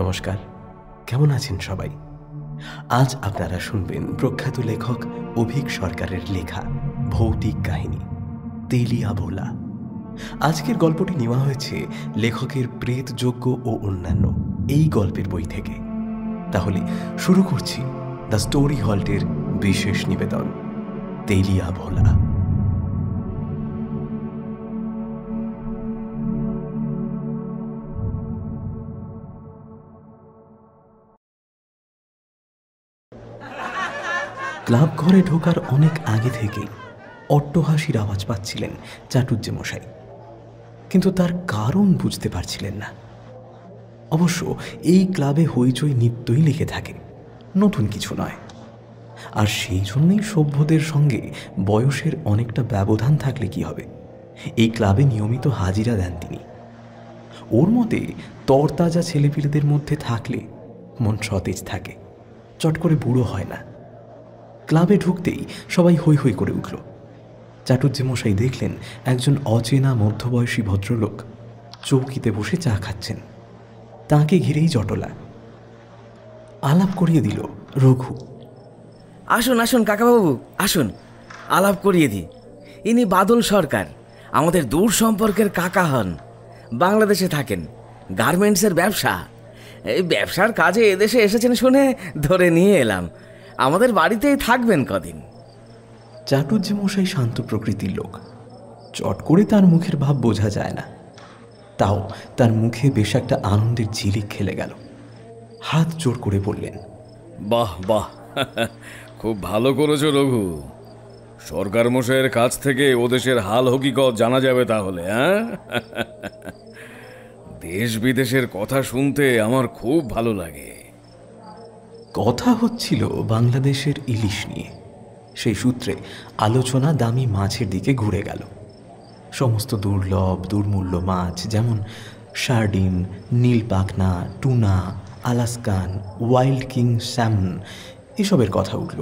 নমস্কার, কেমন আছেন সবাই? আজ আপনারা শুনবেন প্রখ্যাত লেখক অভীক সরকারের লেখা ভৌতিক কাহিনী তেলিয়া ভোলা। আজকের গল্পটি নেওয়া হয়েছে লেখকের প্রেতযজ্ঞ ও অন্যান্য এই গল্পের বই থেকে। তাহলে শুরু করছি দ্য স্টোরি হল্টের বিশেষ নিবেদন তেলিয়া ভোলা। ক্লাব ঘরে ঢোকার অনেক আগে থেকেই অট্টহাসির আওয়াজ পাচ্ছিলেন চাটুজ্জে মশাই, কিন্তু তার কারণ বুঝতে পারছিলেন না। অবশ্য এই ক্লাবে হইচই নিত্যই লেগে থাকে, নতুন কিছু নয়। আর সেই জন্যই সভ্যদের সঙ্গে বয়সের অনেকটা ব্যবধান থাকলে কি হবে, এই ক্লাবে নিয়মিত হাজিরা দেন তিনি। ওর মতে তরতাজা ছেলেপিলেদের মধ্যে থাকলে মন সতেজ থাকে, চট করে বুড়ো হয় না। ক্লাবে ঢুকতেই সবাই হৈ হৈ করে উঠল। চাটুজ্জে মশাই দেখলেন একজন অচেনা মধ্যবয়সী ভদ্রলোক চৌকিতে বসে চা খাচ্ছেন। তাঁকে ঘিরেই জটলা। আলাপ করিয়ে দিল রঘু। আসুন আসুন কাকাবাবু, আসুন, আলাপ করিয়ে দিই। ইনি বাদল সরকার, আমাদের দূর সম্পর্কের কাকা হন। বাংলাদেশে থাকেন, গার্মেন্টসের ব্যবসা। এই ব্যবসার কাজে এদেশে এসেছেন শুনে ধরে নিয়ে এলাম। আমাদের বাড়িতেই থাকবেন কদিন। চাটুজ্জে মশাই শান্ত প্রকৃতির লোক, চট করে তার মুখের ভাব বোঝা যায় না। তাও তার মুখে বেশ একটা আনন্দের ঝিলিক খেলে গেল। হাত জোর করে বললেন, বাহ বাহ, খুব ভালো করেছো রঘু। সরকার মশাইয়ের কাছ থেকে ওদেশের হাল হকিকত জানা যাবে তাহলে। হ্যাঁ, দেশ বিদেশের কথা শুনতে আমার খুব ভালো লাগে। কথা হচ্ছিল বাংলাদেশের ইলিশ নিয়ে। সেই সূত্রে আলোচনা দামি মাছের দিকে ঘুরে গেল। সমস্ত দুর্লভ দুর্মূল্য মাছ, যেমন সার্ডিন, নীল পাখনা, tuna, Alaskan, wild king salmon, এসবের কথা উঠল।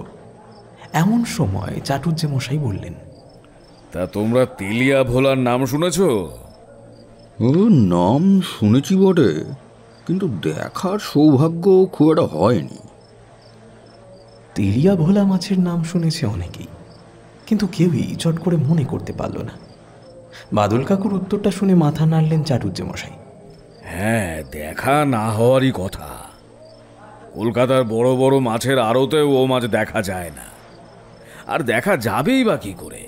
এমন সময় চাটুজ্জে মশাই বললেন, তা তোমরা তেলিয়া ভোলার নাম শুনেছ? ও নাম শুনেছি বটে, কিন্তু দেখার সৌভাগ্য খুব একটা হয়নি। তেলিয়া ভোলা মাছের নাম শুনেছে অনেকেই, কিন্তু কেউই চট করে মনে করতে পারল না। বাদল কাকুর উত্তরটা শুনে মাথা নাড়লেন চাটুজ্জে মশাই। হ্যাঁ, দেখা না হওয়ারই কথা। কলকাতার বড় বড় মাছের আড়তেও ও মাছ দেখা যায় না, আর দেখা যাবেই বা কি করে?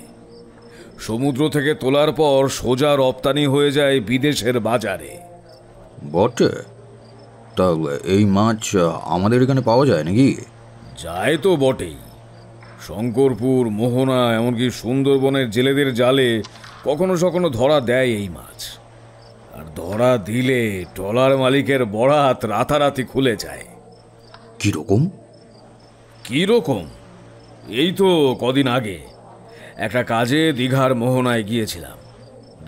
সমুদ্র থেকে তোলার পর সোজা রপ্তানি হয়ে যায় বিদেশের বাজারে। বটে, তা এই মাছ আমাদের এখানে পাওয়া যায় নাকি? যায় তো বটেই। শঙ্করপুর, মোহনা, এমনকি সুন্দরবনের জেলেদের জালে কখনো কখনো ধরা দেয় এই মাছ। আর ধরা দিলে ট্রলার মালিকের বরাত রাতারাতি খুলে যায়। কিরকম? কিরকম? এই তো কদিন আগে একটা কাজে দীঘার মোহনায় গিয়েছিলাম।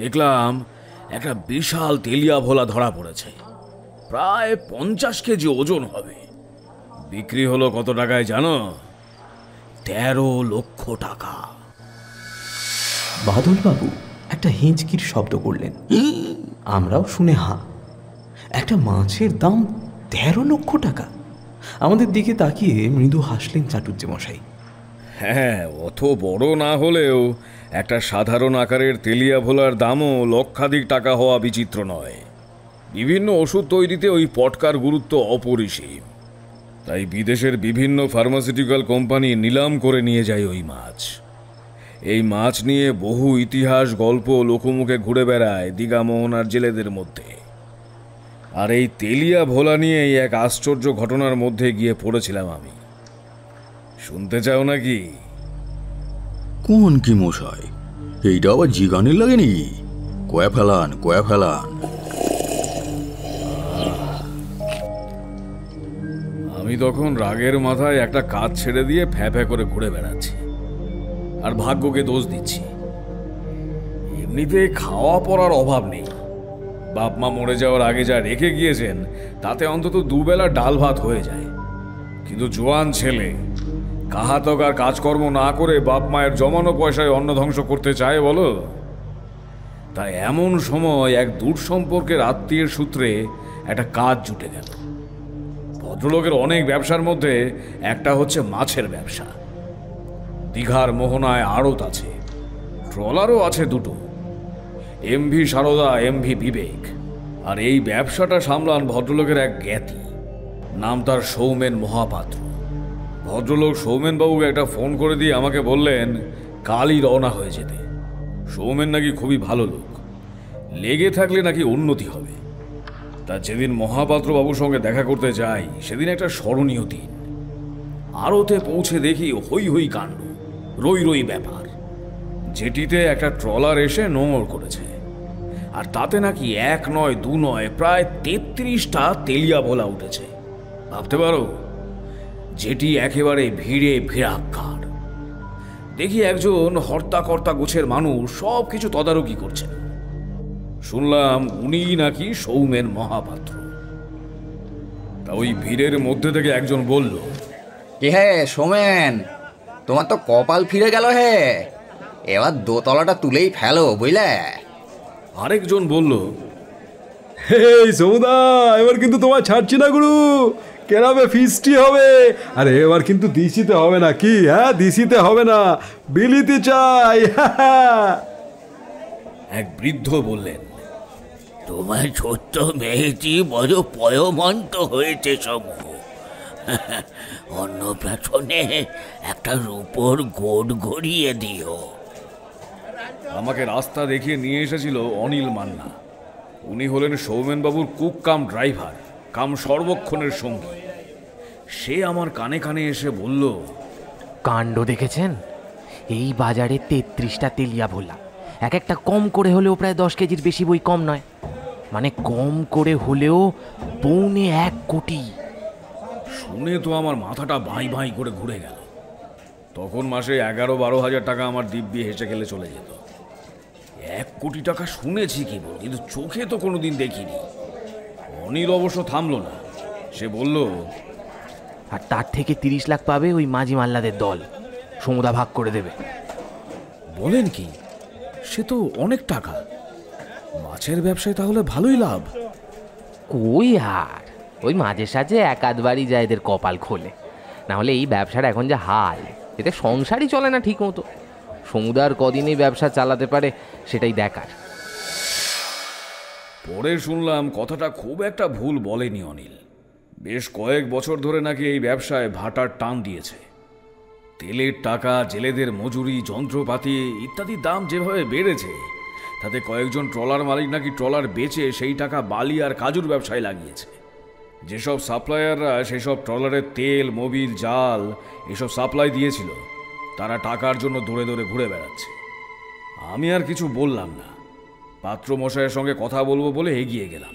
দেখলাম একটা বিশাল তেলিয়া ভোলা ধরা পড়েছে, প্রায় 50 কেজি ওজন হবে। বিক্রি হলো কত টাকায় জানো? 13 লক্ষ টাকা। বাদলবাবু একটা হিঁচকির শব্দ করলেন। আমরাও শুনে একটা মাছের দাম 13 লক্ষ টাকা। আমাদের দিকে তাকিয়ে মৃদু হাসলেন চাটুজ্জে মশাই। হ্যাঁ, অত বড় না হলেও একটা সাধারণ আকারের তেলিয়া ভোলার দামও লক্ষাধিক টাকা হওয়া বিচিত্র নয়। বিভিন্ন ওষুধ তৈরিতে ওই পটকার গুরুত্ব অপরিসীম। তাই বিদেশের বিভিন্ন ফার্মাসিউটিক্যাল কোম্পানি নিলাম করে নিয়ে যায় ওই মাছ। এই মাছ নিয়ে বহু ইতিহাস গল্প লোকমুখে ঘুরে বেড়ায় দীঘা মোহনার জেলেদের মধ্যে। আর এই তেলিয়া ভোলা নিয়েই এক আশ্চর্য ঘটনার মধ্যে গিয়ে পড়েছিলাম আমি। শুনতে চাও নাকি? কোন কি মশাই, এইটা আবার জিগানের লাগেনি? কয়া ফেলান, কয়া ফেলান। আমি তখন রাগের মাথায় একটা কাজ ছেড়ে দিয়ে ফ্যাঁ করে ঘুরে বেড়াচ্ছি, আর ভাগ্যকে দোষ দিচ্ছি। এমনিতে খাওয়া পড়ার অভাব নেই। বাপ মা মরে যাওয়ার আগে যা রেখে গিয়েছেন তাতে অন্তত দুবেলা ডাল ভাত হয়ে যায়। কিন্তু জোয়ান ছেলে কাহাতক আর কাজকর্ম না করে বাপ মায়ের জমানো পয়সায় অন্ন ধ্বংস করতে চায় বলো? তাই এমন সময় এক দূর সম্পর্কের আত্মীয়ের সূত্রে একটা কাজ জুটে গেল। ভদ্রলোকের অনেক ব্যবসার মধ্যে একটা হচ্ছে মাছের ব্যবসা। দীঘার মোহনায় আড়ত আছে, ট্রলারও আছে দুটো, এমভি সারদা, এমভি বিবেক। আর এই ব্যবসাটা সামলান ভদ্রলোকের এক জ্ঞাতি, নাম তার সৌমেন মহাপাত্র। ভদ্রলোক সৌমেনবাবুকে একটা ফোন করে দিয়ে আমাকে বললেন কালই রওনা হয়ে যেতে। সৌমেন নাকি খুবই ভালো লোক, লেগে থাকলে নাকি উন্নতি হবে। তা যেদিন মহাপাত্র বাবুর সঙ্গে দেখা করতে যাই সেদিন একটা স্মরণীয় দিন। আড়তে পৌঁছে দেখি হই হই কাণ্ড, রই রই ব্যাপার। যেটিতে একটা ট্রলার এসে নোঙর করেছে, আর তাতে নাকি এক নয় দু নয় প্রায় 33টা তেলিয়া ভোলা উঠেছে। ভাবতে পারো, যেটি একেবারে ভিড়ে ভিড়াক্কার। দেখি একজন হর্তাকর্তা গোছের মানুষ সব কিছু তদারকি করছেন। শুনলাম উনি নাকি সৌমেন মহাপাত্র। তা ওই ভিড়ের মধ্যে থেকে একজন বলল, কি হে সোমেন, তোমার তো কপাল ফিরে গেল হে, এবার দোতলাটা তুলেই ফেলো বুঝলে। আরেকজন বলল, এই সমুদা, এবার কিন্তু তোমার ছাড়ছি না গুরু, কেরামে ফিস্টি হবে। আরে এবার কিন্তু দিশিতে হবে না কি? হ্যাঁ, দিশিতে হবে না, বিলিতে চাই। এক বৃদ্ধ বললেন, তোমার ছোট্ট মেয়েটি বড় পয়মন্ত হয়েছে সমূহ। অন্নপ্রাশনে একটা রূপোর গোট গড়িয়ে দিও। আমাকে রাস্তা দেখিয়ে নিয়ে এসেছিল অনিল মান্না। উনি হলেন সৌমেনবাবুর কুক কাম ড্রাইভার কাম সর্বক্ষণের সঙ্গী। সে আমার কানে কানে এসে বলল, কাণ্ড দেখেছেন? এই বাজারে 33টা তেলিয়া ভোলা, এক একটা কম করে হলেও প্রায় 10 কেজির বেশি বই কম নয়, মানে কম করে হলেও 1.25 কোটি। শুনে তো আমার মাথাটা ভাই ভাই করে ঘুরে গেল। তখন মাসে 11-12 হাজার টাকা আমার দিব্যি হেসে খেলে চলে যেত। 1 কোটি টাকা শুনেছি কেবল, কিন্তু চোখে তো কোনোদিন দেখিনি। অনিল অবশ্য থামল না, সে বলল, আর তার থেকে 30 লাখ পাবে ওই মাঝি মাল্লাদের দল, সমুদা ভাগ করে দেবে। বলেন কি? সে তো অনেক টাকা। মাছের ব্যবসায় তাহলে ভালোই লাভ। কই আর, ওই মাঝে সাঝে এক আধবারই যায় এদের কপাল খোলে, না হলে এই ব্যবসার এখন যা হাল, এতে সংসারই চলে না ঠিক মতো। সমুদার কদিনই ব্যবসা চালাতে পারে সেটাই দেখার। পরে শুনলাম কথাটা খুব একটা ভুল বলেনি অনিল। বেশ কয়েক বছর ধরে নাকি এই ব্যবসায় ভাটার টান দিয়েছে। তেলের টাকা, জেলেদের মজুরি, যন্ত্রপাতি ইত্যাদির দাম যেভাবে বেড়েছে, তাতে কয়েকজন ট্রলার মালিক নাকি ট্রলার বেচে সেই টাকা বালি আর কাজুর ব্যবসায় লাগিয়েছে। যেসব সাপ্লায়াররা সেসব ট্রলারের তেল, মোবিল, জাল এসব সাপ্লাই দিয়েছিল, তারা টাকার জন্য দৌড়ে দৌড়ে ঘুরে বেড়াচ্ছে। আমি আর কিছু বললাম না, পাত্রমশাইয়ের সঙ্গে কথা বলবো বলে এগিয়ে গেলাম।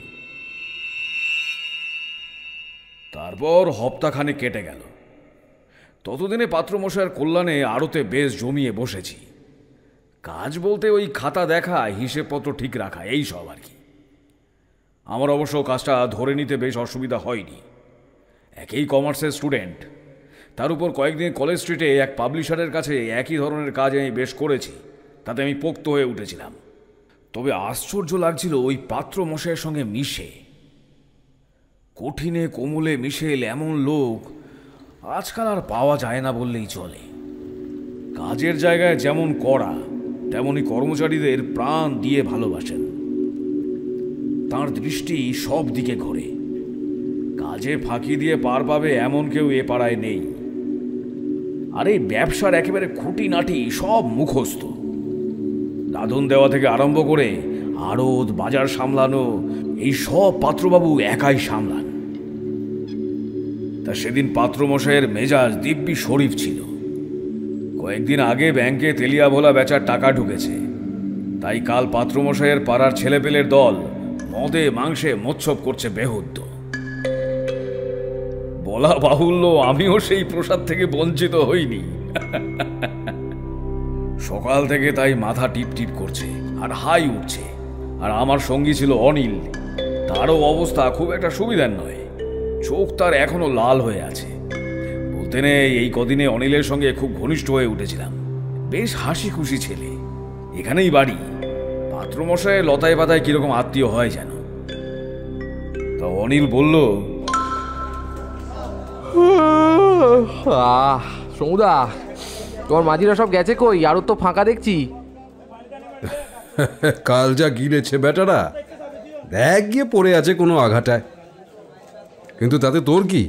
তারপর হপ্তাখানে কেটে গেল। ততদিনে পাত্রমশাইয়ের কল্যাণে আড়তে বেশ জমিয়ে বসেছি। কাজ বলতে ওই খাতা দেখা, হিসেবপত্র ঠিক রাখা, এই সব আর কি। আমার অবশ্য কাজটা ধরে নিতে বেশ অসুবিধা হয়নি। একই কমার্সের স্টুডেন্ট, তার উপর কয়েকদিন কলেজ স্ট্রিটে এক পাবলিশারের কাছে একই ধরনের কাজ আমি বেশ করেছি, তাতে আমি পোক্ত হয়ে উঠেছিলাম। তবে আশ্চর্য লাগছিল ওই পাত্রমশাইয়ের সঙ্গে মিশে। কঠিনে কোমলে মিশেল এমন লোক আজকাল আর পাওয়া যায় না বললেই চলে। কাজের জায়গায় যেমন কড়া, তেমনি কর্মচারীদের প্রাণ দিয়ে ভালোবাসেন। তাঁর দৃষ্টি সব দিকে ঘোরে। কাজে ফাঁকি দিয়ে পার পাবে এমন কেউ এ পাড়ায় নেই। আর এই ব্যবসার একেবারে খুঁটিনাটি সব মুখস্থ। দাদন দেওয়া থেকে আরম্ভ করে আড়ত, বাজার সামলানো, এই সব পাত্রবাবু একাই সামলান। তা সেদিন পাত্রমশাইয়ের মেজাজ দিব্যি শরীফ ছিল। কয়েকদিন আগে ব্যাংকে তেলিয়া ভোলা বেচার টাকা ঢুকেছে, তাই কাল পাত্রমশাইয়ের পাড়ার ছেলেপেলের দল মদে মাংসে মোৎসব করছে বেহুদ্দ। বলা বাহুল্য, আমিও সেই প্রসাদ থেকে বঞ্চিত হইনি। সকাল থেকে তাই মাথা টিপ টিপ করছে আর হাই উঠছে। আর আমার সঙ্গী ছিল অনিল, তারও অবস্থা খুব একটা সুবিধার নয়। চোখ তার এখনো লাল হয়ে আছে। বলতে নেই, এই কদিনে অনিলের সঙ্গে খুব ঘনিষ্ঠ হয়ে উঠেছিলাম। বেশ হাসি খুশি ছেলে, এখানেই বাড়ি। পাত্রমশায় লতায় পাতায় কিরকম আত্মীয় হয় যেন। তা অনিল বলল, সমুদা, তোমার মাঝিরা সব গেছে কই? আরও তো ফাঁকা দেখছি। কাল যা গিলেছে বেটারা, দেখ গিয়ে পড়ে আছে কোনো আঘাটায়। কিন্তু তাতে তোর কি?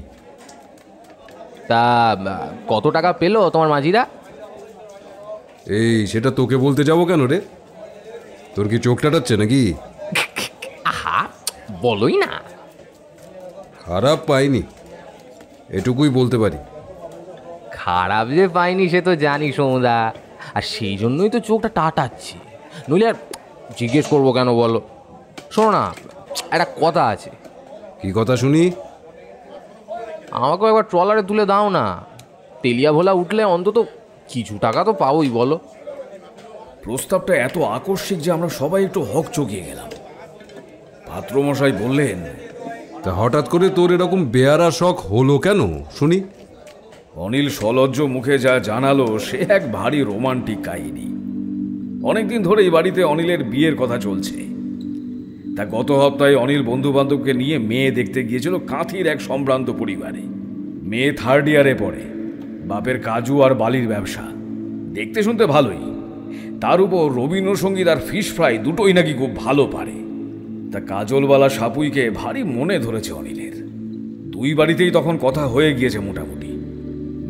তা কত টাকা পেলো তোমার মাঝিরা? এই সেটা তোকে বলতে যাবো কেন রে? তোর কি চোখ টাটাচ্ছে নাকি? আহা, বলোই না। খারাপ পাইনি, এটুকুই বলতে পারি। খারাপ যে পাইনি সে তো জানি সমুদা, আর সেই জন্যই তো চোখটা টাটাচ্ছি, নইলে আর জিজ্ঞেস করবো কেন বলো? শোনো না, একটা কথা আছে। কি কথা শুনি? আমাকেও একবার ট্রলারে তুলে দাও না। তেলিয়া ভোলা উঠলে অন্তত কিছু টাকা তো পাবোই, বলো। প্রস্তাবটা এত আকস্মিক যে আমরা সবাই একটু হক চকিয়ে গেলাম। পাত্রমশাই বললেন, তা হঠাৎ করে তোর এরকম বেয়ারা শখ হলো কেন শুনি? অনিল সলজ্জ মুখে যা জানালো সে এক ভারী রোমান্টিক কাহিনী। অনেকদিন ধরে এই বাড়িতে অনিলের বিয়ের কথা চলছে। তা গত সপ্তাহে অনিল বন্ধু বান্ধবকে নিয়ে মেয়ে দেখতে গিয়েছিল কাঁথির এক সম্ভ্রান্ত পরিবারে। মেয়ে 3rd ইয়ারে পড়ে, বাপের কাজু আর বালির ব্যবসা, দেখতে শুনতে ভালোই। তার উপর রবীন্দ্রসঙ্গীত আর ফিশ ফ্রাই দুটোই নাকি খুব ভালো পারে। তা কাজলওয়ালা সাপুইকে ভারী মনে ধরেছে অনিলের। দুই বাড়িতেই তখন কথা হয়ে গিয়েছে মোটামুটি।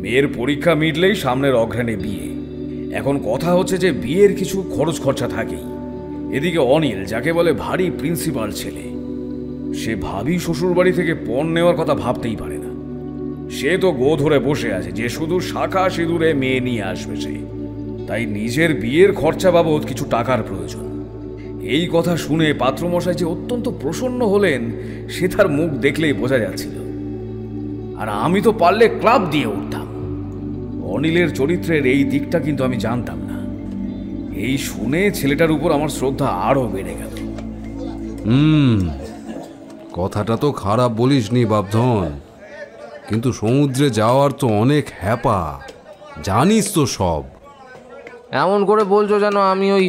মেয়ের পরীক্ষা মিটলেই সামনের অঘ্রাণে বিয়ে। এখন কথা হচ্ছে যে বিয়ের কিছু খরচ খরচা থাকেই। এদিকে অনিল, যাকে বলে ভারী প্রিন্সিপাল ছেলে, সে ভাবি শ্বশুর বাড়ি থেকে পণ নেওয়ার কথা ভাবতেই পারে না। সে তো গো ধরে বসে আছে যে শুধু শাখা সিঁদুরে মেয়ে নিয়ে আসবে সে। তাই নিজের বিয়ের খরচা বাবদ কিছু টাকার প্রয়োজন। এই কথা শুনে পাত্রমশাই যে অত্যন্ত প্রসন্ন হলেন সে তার মুখ দেখলেই বোঝা যাচ্ছিল। আর আমি তো পারলে ক্লাব দিয়ে উঠতাম। অনিলের চরিত্রের এই দিকটা কিন্তু আমি জানতাম না। এই শুনে ছেলেটার উপর আমার শ্রদ্ধা আরো বেড়ে গেল। কথাটা তো খারাপ বলিসনি বাপধন, কিন্তু সমুদ্রে যাওয়ার তো অনেক হ্যাপা, জানিস তো সব। এমন করে বলছো যেন আমি ওই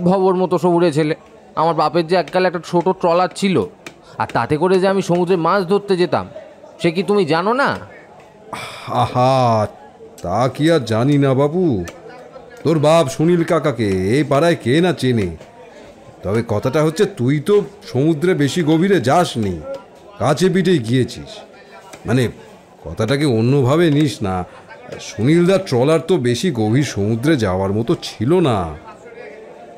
ভবর মতো সবুরে ছেলে। আমার বাপের যে এককালে একটা ছোট ট্রলার ছিল, আর তাতে করে যে আমি সমুদ্রে মাছ ধরতে যেতাম, সে কি তুমি জানো না? আহা, তা কি আর জানি না বাবু। তোর বাপ সুনীল কাকাকে এই পাড়ায় কে না চেনে। তবে কথাটা হচ্ছে, তুই তো সমুদ্রে বেশি গভীরে যাসনি, কাছে পিঠেই গিয়েছিস। মানে কথাটাকে অন্যভাবে নিস না। সুনীলদার ট্রলার তো বেশি গভীর সমুদ্রে যাওয়ার মতো ছিল না।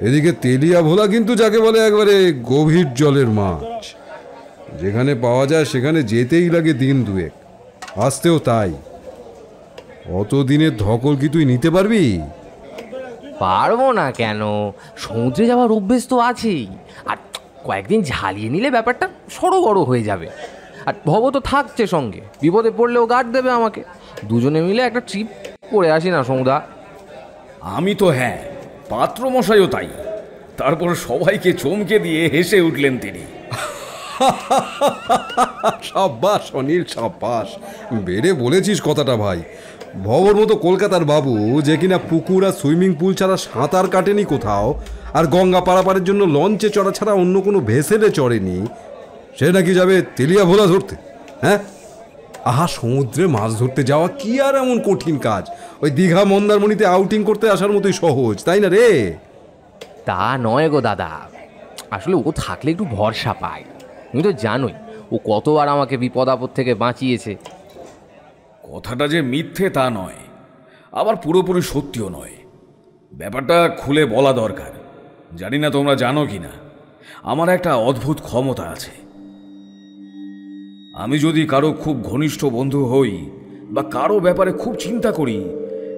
এদিকে তেলিয়া ভোলা কিন্তু যাকে বলে একবারে গভীর জলের মাছ। যেখানে পাওয়া যায় সেখানে যেতেই লাগে দিন দুয়েক, আসতেও তাই। অত দিনের ধকল কি তুই নিতে পারবি? পারবো না কেন? সমুদ্রে যাওয়ার অভ্যেস তো আছেই। আর কয়েকদিন ঝালিয়ে নিলে ব্যাপারটা সড়বড় হয়ে যাবে। আর ভব তো থাকছে সঙ্গে, বিপদে পড়লেও গার্ড দেবে আমাকে। দুজনে মিলে একটা ট্রিপ করে আসি না সমুদা? আমি তো হ্যাঁ, পাত্রমশাইও তাই। তারপর সবাইকে চমকে দিয়ে হেসে উঠলেন তিনি। সাব্বাস অনিল, সাব্বাস, বেড়ে বলেছিস কথাটা ভাই। ভবর মতো কলকাতার বাবু, যে কিনা পুকুর আর সুইমিং পুল ছাড়া সাঁতার কাটেনি কোথাও, আর গঙ্গা পারাপারের জন্য লঞ্চে চড়া ছাড়া অন্য কোনো ভেসেলে চড়েনি, সে নাকি যাবে তেলিয়া ভোলা ধরতে? হ্যাঁ, আহা, সমুদ্রে মাছ ধরতে যাওয়া কি আর এমন কঠিন কাজ? ওই দীঘা মন্দারমণিতে আউটিং করতে আসার মতোই সহজ, তাই না রে? তা নয় গো দাদা, আসলে ও থাকলে একটু ভরসা পায়। তুমি তো জানোই ও কতবার আমাকে বিপদ আপদ থেকে বাঁচিয়েছে। কথাটা যে মিথ্যে তা নয়, আবার পুরোপুরি সত্যিও নয়। ব্যাপারটা খুলে বলা দরকার। জানি না তোমরা জানো কি না, আমার একটা অদ্ভুত ক্ষমতা আছে। আমি যদি কারো খুব ঘনিষ্ঠ বন্ধু হই বা কারো ব্যাপারে খুব চিন্তা করি,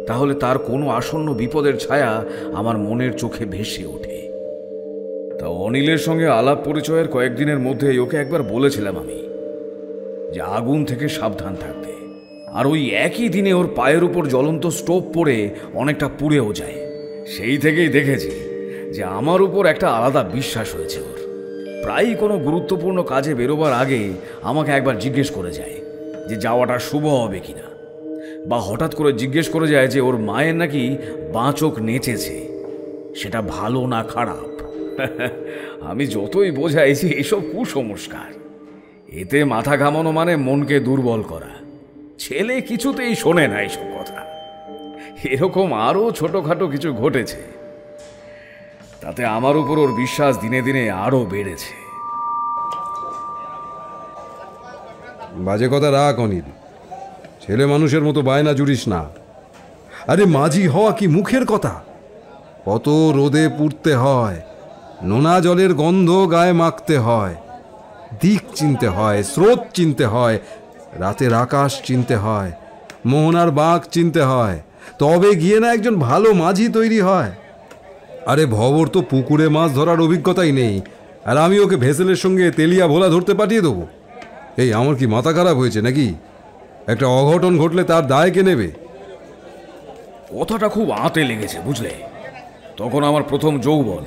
তাহলে তার কোনো আসন্ন বিপদের ছায়া আমার মনের চোখে ভেসে ওঠে। তা অনিলের সঙ্গে আলাপ পরিচয়ের কয়েকদিনের মধ্যেই ওকে একবার বলেছিলাম আমি যে আগুন থেকে সাবধান থাকতে। আর ওই একই দিনে ওর পায়ের উপর জ্বলন্ত স্টোভ পড়ে অনেকটা পুড়েও যায়। সেই থেকেই দেখেছি যে আমার উপর একটা আলাদা বিশ্বাস হয়েছে ওর। প্রায়ই কোনো গুরুত্বপূর্ণ কাজে বেরোবার আগে আমাকে একবার জিজ্ঞেস করে যায় যে যাওয়াটা শুভ হবে কিনা, বা হঠাৎ করে জিজ্ঞেস করে যায় যে ওর মায়ের নাকি বাঁ চোখ নেচেছে, সেটা ভালো না খারাপ। আমি যতই বোঝাই যে এসব কুসংস্কার, এতে মাথা ঘামানো মানে মনকে দুর্বল করা। ছেলে কিছুতেই শোনে না এইসব কথা। এরকম আরো ছোটখাটো কিছু ঘটেছে, তাতে আমার উপর ওর বিশ্বাস দিনে দিনে আরো বেড়েছে। বাজে কথা রাখ অনিল, ছেলে মানুষের মতো বায়না জুড়িস না। আরে মাঝি হওয়া কি মুখের কথা? কত রোদে পুড়তে হয়, নোনা জলের গন্ধ গায়ে মাখতে হয়, দিক চিনতে হয়, স্রোত চিনতে হয়, রাতের আকাশ চিনতে হয়, মোহনার বাঁক চিনতে হয়, তবে গিয়ে না একজন ভালো মাঝি তৈরি হয়। আরে ভবর তো পুকুরে মাছ ধরার অভিজ্ঞতাই নেই, আর আমি ওকে ভেসেলের সঙ্গে তেলিয়া ভোলা ধরতে পাঠিয়ে দেবো? এই আমার কি মাথা খারাপ হয়েছে নাকি? একটা অঘটন ঘটলে তার দায় কে নেবে? কথাটা খুব আঁতে লেগেছে বুঝলে। তখন আমার প্রথম যৌবন,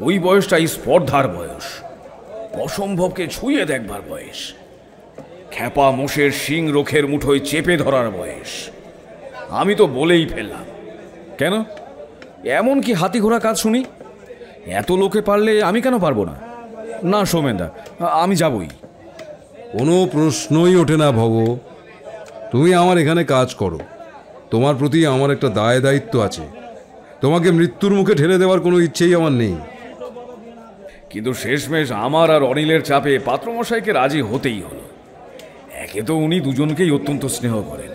ওই বয়সটাই স্পর্ধার বয়স, অসম্ভবকে ছুঁয়ে দেখবার বয়স, খ্যাপা মোষের শিং রোখের মুঠোয় চেপে ধরার বয়স। আমি তো বলেই ফেললাম, কেন এমন কি হাতি ঘোড়া কাজ শুনি, এত লোকে পারলে আমি কেন পারবো না? না সোমেনদা, আমি যাবই। কোনো প্রশ্নই ওঠে না ভব, তুমি আমার এখানে কাজ করো, তোমার প্রতি আমার একটা দায় দায়িত্ব আছে, তোমাকে মৃত্যুর মুখে ঠেলে দেওয়ার কোনো ইচ্ছেই আমার নেই। কিন্তু শেষমেশ আমার আর অনিলের চাপে পাত্রমশাইকে রাজি হতেই হলো। একে তো উনি দুজনকেই অত্যন্ত স্নেহ করেন,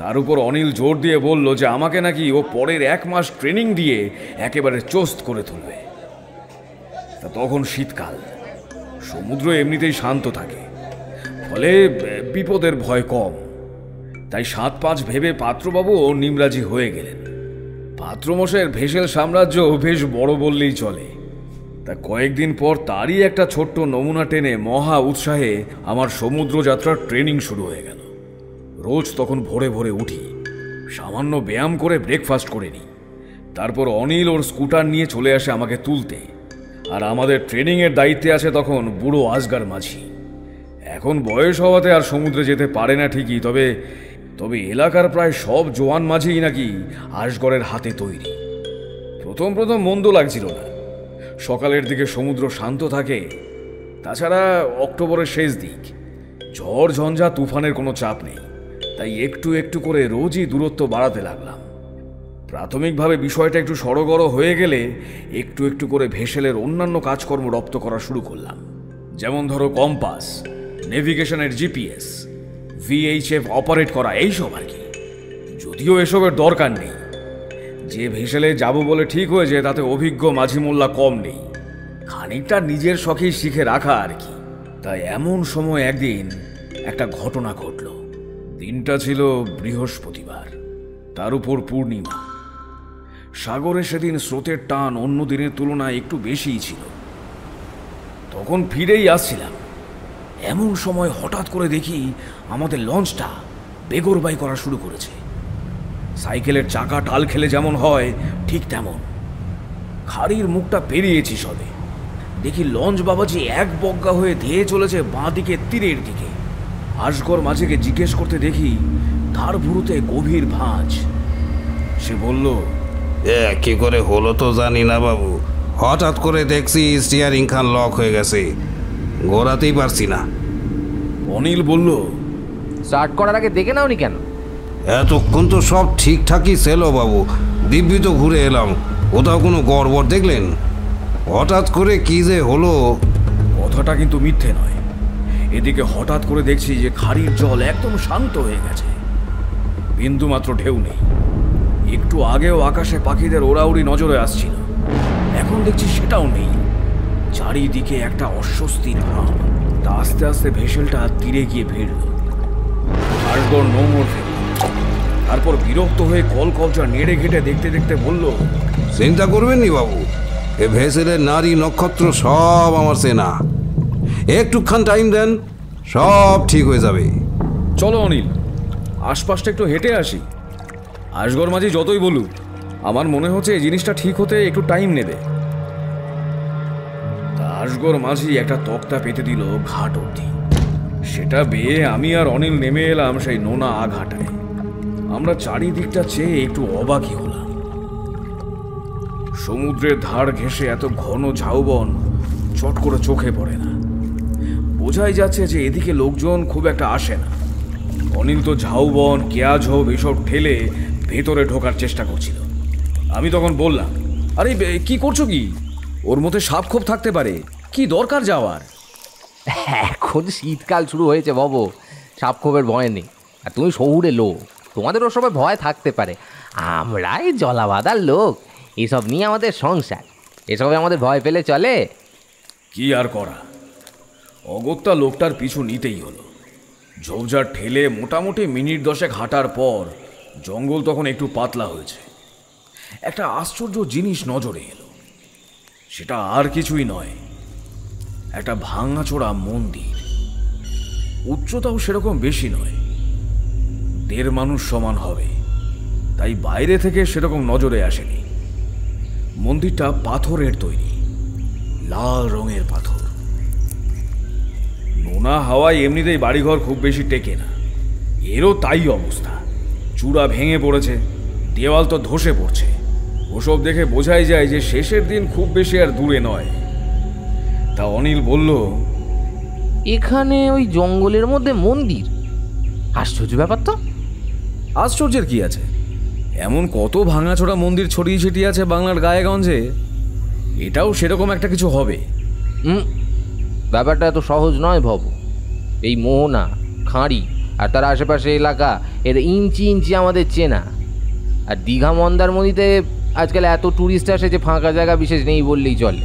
তার উপর অনিল জোর দিয়ে বলল যে আমাকে নাকি ও পরের 1 মাস ট্রেনিং দিয়ে একেবারে চোস্ত করে তুলবে। তা তখন শীতকাল, সমুদ্র এমনিতেই শান্ত থাকে, ফলে বিপদের ভয় কম। তাই 7-5 ভেবে পাত্রবাবু নিমরাজি হয়ে গেলেন। পাত্রমশাইয়ের ভেসেল সাম্রাজ্য বেশ বড় বললেই চলে। তা কয়েকদিন পর তারই একটা ছোট্ট নমুনা টেনে মহা উৎসাহে আমার সমুদ্র যাত্রার ট্রেনিং শুরু হয়ে গেল। রোজ তখন ভোরে ভোরে উঠি, সামান্য ব্যায়াম করে ব্রেকফাস্ট করে নিই, তারপর অনিল ওর স্কুটার নিয়ে চলে আসে আমাকে তুলতে। আর আমাদের ট্রেনিংয়ের দায়িত্বে আছে তখন বুড়ো আজগার মাঝি। এখন বয়স হওয়াতে আর সমুদ্রে যেতে পারে না ঠিকই, তবে এলাকার প্রায় সব জোয়ান মাঝিই নাকি আজগরের হাতে তৈরি। প্রথম মন্দ লাগছিল না, সকালের দিকে সমুদ্র শান্ত থাকে, তাছাড়া অক্টোবরের শেষ দিক, ঝড় ঝঞ্ঝা তুফানের কোনো চাপ নেই। তাই একটু একটু করে রোজই দূরত্ব বাড়াতে লাগলাম। প্রাথমিকভাবে বিষয়টা একটু সড়গড় হয়ে গেলে একটু একটু করে ভেসেলের অন্যান্য কাজকর্ম রপ্ত করা শুরু করলাম। যেমন ধরো কম্পাস, নেভিগেশনের জিপিএস, VHF অপারেট করা, এইসব আর কি। যদিও এসবের দরকার নেই, যে ভেসেলে যাব বলে ঠিক হয়েছে তাতে অভিজ্ঞ মাঝি মোল্লা কম নেই, খানিকটা নিজের শখেই শিখে রাখা আর কি। তাই এমন সময় একদিন একটা ঘটনা ঘটল। দিনটা ছিল বৃহস্পতিবার, তার উপর পূর্ণিমা। সাগরে সেদিন স্রোতের টান অন্য দিনের তুলনায় একটু বেশিই ছিল। তখন ফিরেই আসছিলাম, এমন সময় হঠাৎ করে দেখি আমাদের লঞ্চটা বেগরবাই করা শুরু করেছে। সাইকেলের চাকা টাল খেলে যেমন হয় ঠিক তেমন। খাড়ির মুখটা পেরিয়েছি সবে, দেখি লঞ্চ বাবাজি এক বগ্গা হয়ে ধেয়ে চলেছে বাঁ দিকে তীরের দিকে। আজগর মাঝিকে জিজ্ঞেস করতে দেখি তার ভুরুতে গভীর ভাঁজ। সে বলল, কি করে হলো তো জানি না বাবু, হঠাৎ করে দেখছি স্টিয়ারিং খান লক হয়ে গেছে, ঘোরাতেই পারছি না। অনিল বলল, স্টার্ট করার আগে দেখে নাওনি কেন? এতক্ষণ তো সব ঠিকঠাকই ছিল বাবু, দিব্যি তো ঘুরে এলাম, কোথাও কোনো গড়বড় দেখলেন? হঠাৎ করে কি যে হলো। কথাটা কিন্তু মিথ্যে নয়। এদিকে হঠাৎ করে দেখছি যে খাড়ির জল একদম শান্ত হয়ে গেছে, বিন্দু মাত্র ঢেউ নেই। একটু আগেও আকাশে পাখিদের ওড়াউড়ি নজরে আসছিল, এখন দেখছি সেটাও নেই। চারিদিকে একটা অস্বস্তির ভাব। তা আস্তে আস্তে ভেসেলটা তীরে গিয়ে ভিড়ল। আজগর নৌমর ফেলল, তারপর বিরক্ত হয়ে কল কবজা নেড়ে ঘেটে দেখতে দেখতে বলল, চিন্তা করবেন নি বাবু, এ ভেসেলের নারী নক্ষত্র সব আমার চেনা, একটুখান টাইম দেন, সব ঠিক হয়ে যাবে। চলো অনিল, আশপাশটা একটু হেঁটে আসি। আজগর মাঝি যতই বলুক, আমার মনে হচ্ছে এই জিনিসটা ঠিক হতে একটু টাইম নেবে। আজগর মাঝি একটা তক্তা পেতে দিল ঘাট অবধি। সেটা বেয়ে আমি আর অনিল নেমে এলাম সেই নোনা আঘাটায়। আমরা চারিদিকটা চেয়ে একটু অবাকই হলাম। সমুদ্রের ধার ঘেঁষে এত ঘন ঝাউবন চট করে চোখে পড়ে না। বোঝাই যাচ্ছে যে এদিকে লোকজন খুব একটা আসে না। অনিল তো ঝাউবন কেয়া ঝোপ এসব ঠেলে ভেতরে ঢোকার চেষ্টা করছিল। আমি তখন বললাম, আরে কি করছো কি? ওর মধ্যে সাপ খোপ থাকতে পারে, কি দরকার যাওয়ার? এখন শীতকাল শুরু হয়েছে বাবু, সাপ খোপের ভয় নেই। আর তুমি শহুরে লোক, তোমাদের ওসবে ভয় থাকতে পারে। আমরাই জলাবাদার লোক, এসব নিয়ে আমাদের সংসার, এসবে আমাদের ভয় পেলে চলে? কি আর করা, অগত্যা লোকটার পিছু নিতেই হলো। ঝোপঝাড় ঠেলে মোটামুটি মিনিট 10 হাঁটার পর জঙ্গল তখন একটু পাতলা হয়েছে। একটা আশ্চর্য জিনিস নজরে এলো। সেটা আর কিছুই নয়, একটা ভাঙাচোরা মন্দির। উচ্চতাও সেরকম বেশি নয়, 1.5 মানুষ সমান হবে, তাই বাইরে থেকে সেরকম নজরে আসেনি। মন্দিরটা পাথরের তৈরি, লাল রঙের পাথর। নোনা হাওয়ায় এমনিতেই বাড়িঘর খুব বেশি টেকে না, এরও তাই অবস্থা। চূড়া ভেঙে পড়েছে, দেওয়াল তো ধসে পড়ছে। ওসব দেখে বোঝাই যায় যে শেষের দিন খুব বেশি আর দূরে নয়। তা অনিল বলল, এখানে ওই জঙ্গলের মধ্যে মন্দির? আশ্চর্য ব্যাপার তো। আশ্চর্যের কি আছে, এমন কত ভাঙাচোরা মন্দির ছড়িয়ে ছিটিয়ে আছে বাংলার গায়েগঞ্জে, এটাও সেরকম একটা কিছু হবে। ব্যাপারটা এত সহজ নয় ভব। এই মোহনা, খাঁড়ি আর তার আশেপাশে এলাকা, এর ইঞ্চি ইঞ্চি আমাদের চেনা। আর দীঘা মন্দারমণিতে আজকাল এত ট্যুরিস্ট আসে যে ফাঁকা জায়গা বিশেষ নেই বললেই চলে।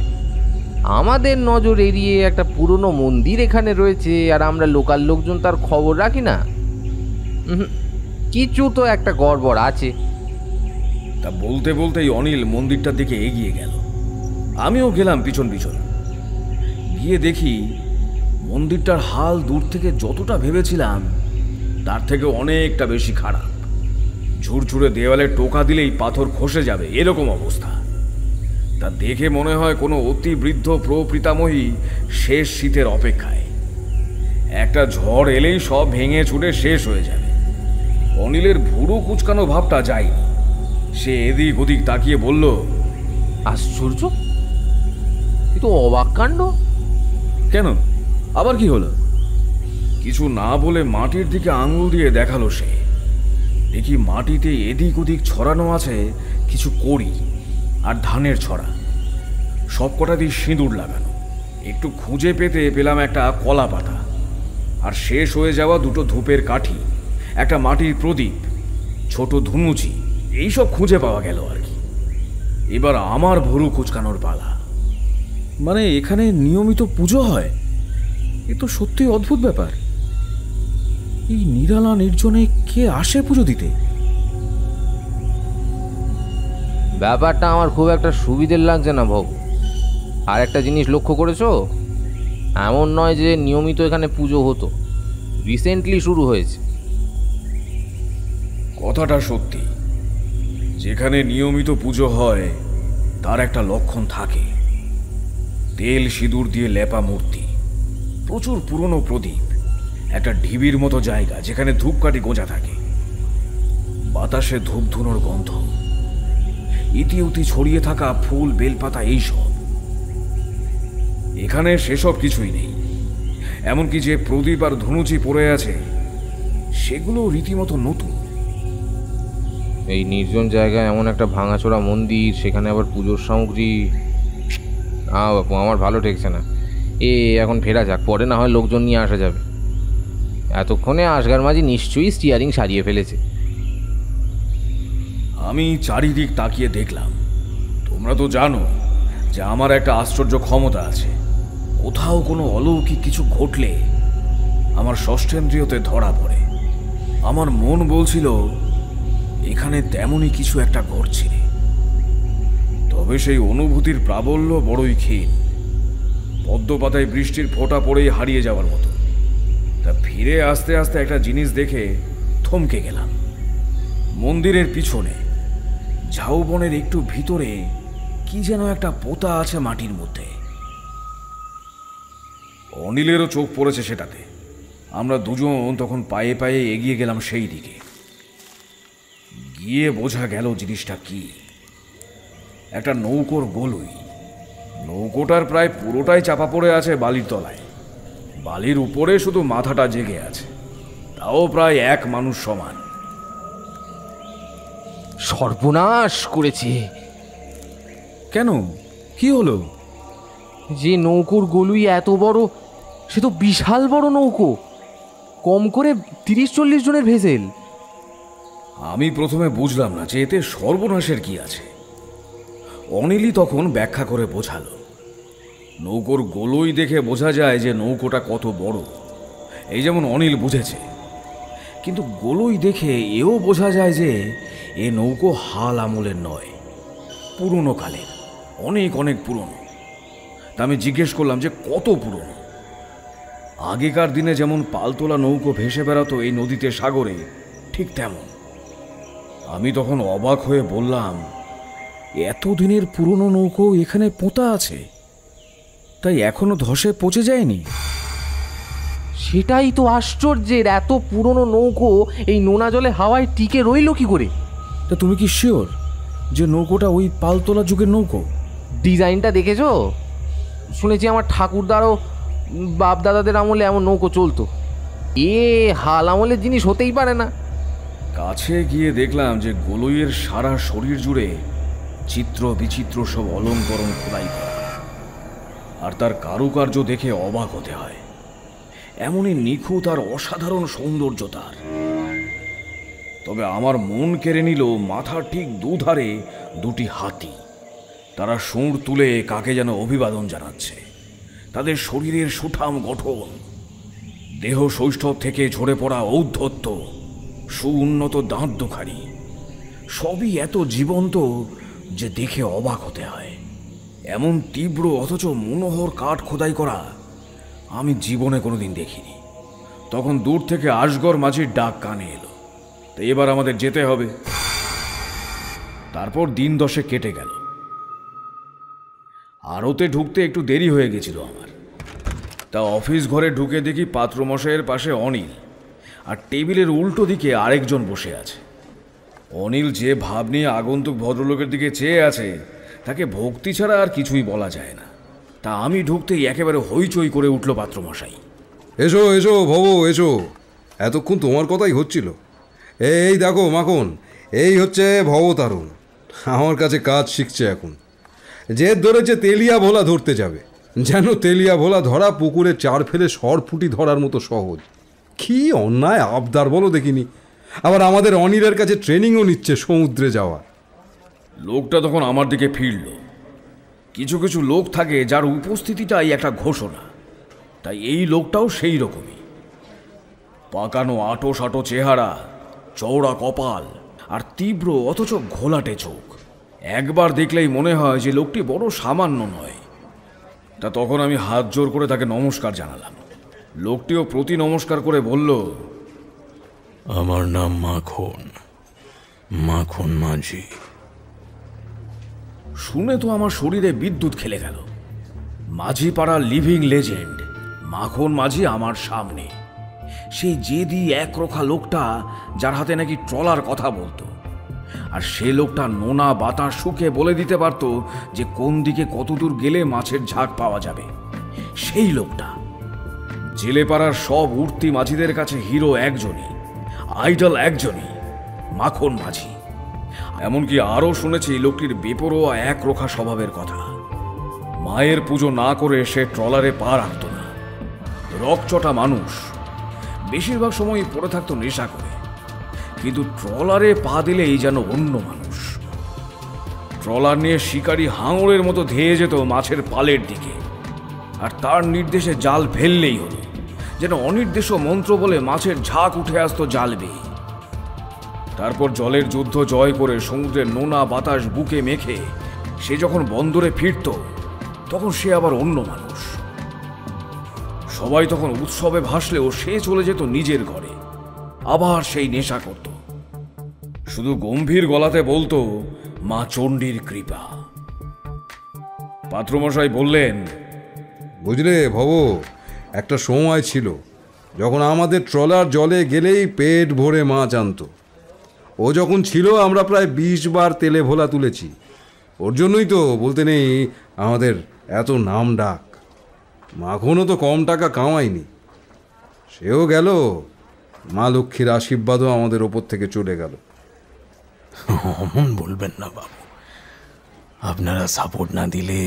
আমাদের নজর এড়িয়ে একটা পুরনো মন্দির এখানে রয়েছে, আর আমরা লোকাল লোকজন তার খবর রাখি না। কিছু তো একটা গড়বড় আছে। তা বলতে বলতেই অনিল মন্দিরটার দিকে এগিয়ে গেল। আমিও গেলাম পিছন পিছন। গিয়ে দেখি মন্দিরটার হাল দূর থেকে যতটা ভেবেছিলাম তার থেকে অনেকটা বেশি খারাপ। ঝুরঝুরে দেওয়ালে টোকা দিলেই পাথর খসে যাবে এরকম অবস্থা। তা দেখে মনে হয় কোনো অতি বৃদ্ধ প্রপিতামহী শেষ শীতের অপেক্ষায়। একটা ঝড় এলেই সব ভেঙে চুরে শেষ হয়ে যাবে। অনিলের ভুরু কুচকানো ভাবটা যায়নি। সে এদিক ওদিক তাকিয়ে বলল, আশ্চর্য, কিন্তু অবাক কাণ্ড। কেন, আবার কি হলো? কিছু না বলে মাটির দিকে আঙুল দিয়ে দেখালো সে। দেখি মাটিতে এদিক ওদিক ছড়ানো আছে কিছু কড়ি আর ধানের ছড়া, সবকটা দিয়ে সিঁদুর লাগানো। একটু খুঁজে পেতে পেলাম একটা কলা পাতা, আর শেষ হয়ে যাওয়া 2টো ধূপের কাঠি, একটা মাটির প্রদীপ, ছোট ধুনুচি, এইসব খুঁজে পাওয়া গেল আর কি। এবার আমার ভুরু কুচকানোর পালা। মানে এখানে নিয়মিত পুজো হয়? এ তো সত্যি অদ্ভুত ব্যাপার। এই নিরালা নির্জনে কে আসে পুজো দিতে? ব্যাপারটা আমার খুব একটা সুবিধের লাগছে না ভব। আর একটা জিনিস লক্ষ্য করেছো, এমন নয় যে নিয়মিত এখানে পুজো হতো, রিসেন্টলি শুরু হয়েছে। কথাটা সত্যি, যেখানে নিয়মিত পুজো হয় তার একটা লক্ষণ থাকে। তেল সিঁদুর দিয়ে লেপা মূর্তি, প্রচুর পুরনো প্রদীপ, একটা ঢিবির মতো জায়গা যেখানে ধূপকাঠি গোজা থাকে, বাতাসে ধূপধুনোর গন্ধ, ইতিউতি ছড়িয়ে থাকা ফুল বেলপাতা, এইসব। এখানে সেসব কিছুই নেই। এমনকি যে প্রদীপ আর ধনুচি পড়ে আছে সেগুলো রীতিমতো নতুন। এই নির্জন জায়গায় এমন একটা ভাঙাচোরা মন্দির, সেখানে আবার পুজোর সামগ্রী। বাপু, আমার ভালো ঠেকছে না। এখন ফেরা যাক, পরে না হয় লোকজন নিয়ে আসা যাবে। এতক্ষণে আসগার মাঝি নিশ্চয়ই স্টিয়ারিং সারিয়ে ফেলেছে। আমি চারিদিক তাকিয়ে দেখলাম। তোমরা তো জানো যে আমার একটা আশ্চর্য ক্ষমতা আছে। কোথাও কোনো অলৌকিক কিছু ঘটলে আমার ষষ্ঠেন্দ্রিয়তে ধরা পড়ে। আমার মন বলছিল এখানে তেমনই কিছু একটা ঘটছে, তবে সেই অনুভূতির প্রাবল্য বড়ই ক্ষীণ। পদ্মপাতায় বৃষ্টির ফোঁটা পড়েই হারিয়ে যাওয়ার মতো। তা ফিরে আস্তে আস্তে একটা জিনিস দেখে থমকে গেলাম। মন্দিরের পিছনে ঝাউবনের একটু ভিতরে কি যেন একটা পোতা আছে মাটির মধ্যে। অনিলেরও চোখ পড়েছে সেটাতে। আমরা দুজন তখন পায়ে পায়ে এগিয়ে গেলাম সেই দিকে। গিয়ে বোঝা গেল জিনিসটা কি। একটা নৌকোর গলুই। নৌকোটার প্রায় পুরোটাই চাপা পড়ে আছে বালির তলায়। বালির উপরে শুধু মাথাটা জেগে আছে, তাও প্রায় এক মানুষ সমান। সর্বনাশ করেছে। কেন, কি হলো? যে নৌকোর গলুই এত বড়, সে তো বিশাল বড় নৌকো, কম করে 30-40 জনের ভেসেল। আমি প্রথমে বুঝলাম না যে এতে সর্বনাশের কি আছে। অনিলই তখন ব্যাখ্যা করে বোঝালো, নৌকোর গোলই দেখে বোঝা যায় যে নৌকোটা কত বড়। এই যেমন অনিল বুঝেছে, কিন্তু গোলই দেখে এও বোঝা যায় যে এ নৌকো হাল আমলের নয়, পুরনো কালের, অনেক অনেক পুরনো। তা আমি জিজ্ঞেস করলাম যে কত পুরনো। আগেকার দিনে যেমন পালতোলা নৌকো ভেসে বেড়াতো এই নদীতে, সাগরে, ঠিক তেমন। আমি তখন অবাক হয়ে বললাম, এতদিনের পুরনো নৌকো এখানে পোঁতা আছে, তাই এখনো ধসে পচে যায়নি? সেটাই তো আশ্চর্যের, এত পুরনো নৌকো এই নোনা জলে হাওয়ায় টিকে রইল কি করে? তা তুমি কি শিওর যে নৌকোটা ওই পালতোলা যুগের নৌকো? ডিজাইনটা দেখেছো? শুনেছি আমার ঠাকুরদারও বাপ দাদাদের আমলে এমন নৌকো চলতো। এ হাল আমলের জিনিস হতেই পারে না। কাছে গিয়ে দেখলাম যে গোলইয়ের সারা শরীর জুড়ে চিত্র বিচিত্র সব অলঙ্করণ খোদাই করা, আর তার কারুকার্য দেখে অবাক হতে হয়। এমনই নিখুঁত আর অসাধারণ সৌন্দর্য তার। তবে আমার মন কেড়ে নিল মাথার ঠিক দুধারে দুটি হাতি। তারা সুঁড় তুলে কাকে যেন অভিবাদন জানাচ্ছে। তাদের শরীরের সুঠাম গঠন, দেহ সৌষ্ঠব থেকে ঝরে পড়া ঔদ্ধত্য, সুউন্নত দাঁত দুখানি, সবই এত জীবন্ত যে দেখে অবাক হতে হয়। এমন তীব্র অথচ মনোহর কাঠ খোদাই করা আমি জীবনে কোনোদিন দেখিনি। তখন দূর থেকে আসগর মাঝির ডাক কানে এলো, তো এবার আমাদের যেতে হবে। তারপর দিন 10 কেটে গেল। আড়তে ঢুকতে একটু দেরি হয়ে গেছিল আমার। তা অফিস ঘরে ঢুকে দেখি পাত্রমশাইয়ের পাশে অনিল, আর টেবিলের উল্টো দিকে আরেকজন বসে আছে। অনিল যে ভাব নিয়ে আগন্তুক ভদ্রলোকের দিকে চেয়ে আছে, তাকে ভক্তি ছাড়া আর কিছুই বলা যায় না। তা আমি ঢুকতেই একেবারে হইচই করে উঠল পাত্রমশাই। এসো এসো ভব, এসো। এতক্ষণ তোমার কথাই হচ্ছিল। এই দেখো মাখন, এই হচ্ছে ভবতারণ। আমার কাছে কাজ শিখছে এখন। জেদ ধরেছে তেলিয়া ভোলা ধরতে যাবে, যেন তেলিয়া ভোলা ধরা পুকুরে চার ফেলে সরপুটি ধরার মতো সহজ। কি অন্যায় আবদার বলো দেখিনি। আবার আমাদের অনিলের কাছে ট্রেনিংও নিচ্ছে সমুদ্রে যাওয়া। লোকটা তখন আমার দিকে ফিরল। কিছু কিছু লোক থাকে যার উপস্থিতিটাই একটা ঘোষণা, তাই এই লোকটাও সেই রকমই। পাকানো আটো সাটো চেহারা, চওড়া কপাল, আর তীব্র অথচ ঘোলাটে চোখ। একবার দেখলেই মনে হয় যে লোকটি বড় সামান্য নয়। তা তখন আমি হাত জোর করে তাকে নমস্কার জানালাম। লোকটিও প্রতি নমস্কার করে বলল, আমার নাম মাখন, মাখন মাঝি। শুনে তো আমার শরীরে বিদ্যুৎ খেলে গেল। মাঝি পাড়ার লিভিং লেজেন্ড মাখন মাঝি আমার সামনে। সেই জেদি একরোখা লোকটা যার হাতে নাকি ট্রলার কথা বলতো, আর সে লোকটা নোনা বাতাস শুকে বলে দিতে পারত যে কোন দিকে কতদূর গেলে মাছের ঝাঁক পাওয়া যাবে। সেই লোকটা। জেলেপাড়ার সব উঠতি মাঝিদের কাছে হিরো একজনই, আইডল একজনই, মাখন মাঝি। এমনকি আরও শুনেছি লোকটির বেপরোয়া একরোখা স্বভাবের কথা। মায়ের পুজো না করে সে ট্রলারে পা রাখত না। রকচটা মানুষ, বেশিরভাগ সময় পড়ে থাকতো নেশা করে, কিন্তু ট্রলারে পা দিলেই যেন অন্য মানুষ। ট্রলার নিয়ে শিকারি হাঙরের মতো ধেয়ে যেত মাছের পালের দিকে, আর তার নির্দেশে জাল ফেললেই হলো, যেন অনির্দেশ মন্ত্র বলে মাছের ঝাঁক উঠে আসতো জাল বেয়ে। তারপর জলের যুদ্ধ জয় করে সমুদ্রের নোনা বাতাস বুকে মেখে সে যখন বন্দরে ফিরত, তখন সে আবার অন্য মানুষ। সবাই তখন উৎসবে ভাসলেও সে চলে যেত নিজের ঘরে, আবার সেই নেশা করত। শুধু গম্ভীর গলাতে বলতো, মা চণ্ডীর কৃপা। পাত্রমশাই বললেন, বুঝলে ভব, একটা সময় ছিল যখন আমাদের ট্রলার জলে গেলেই পেট ভরে মাছ আনতো। ও যখন ছিল আমরা প্রায় 20 বার তেলে ভোলা তুলেছি। ওর জন্যই তো বলতে নেই আমাদের এত নাম ডাক। মাখনও তো কম টাকা কামায়নি, সেও গেল মা লক্ষ্মীর আশীর্বাদও আমাদের ওপর থেকে চলে গেল। অমন বলবেন না বাবু, আপনারা সাপোর্ট না দিলে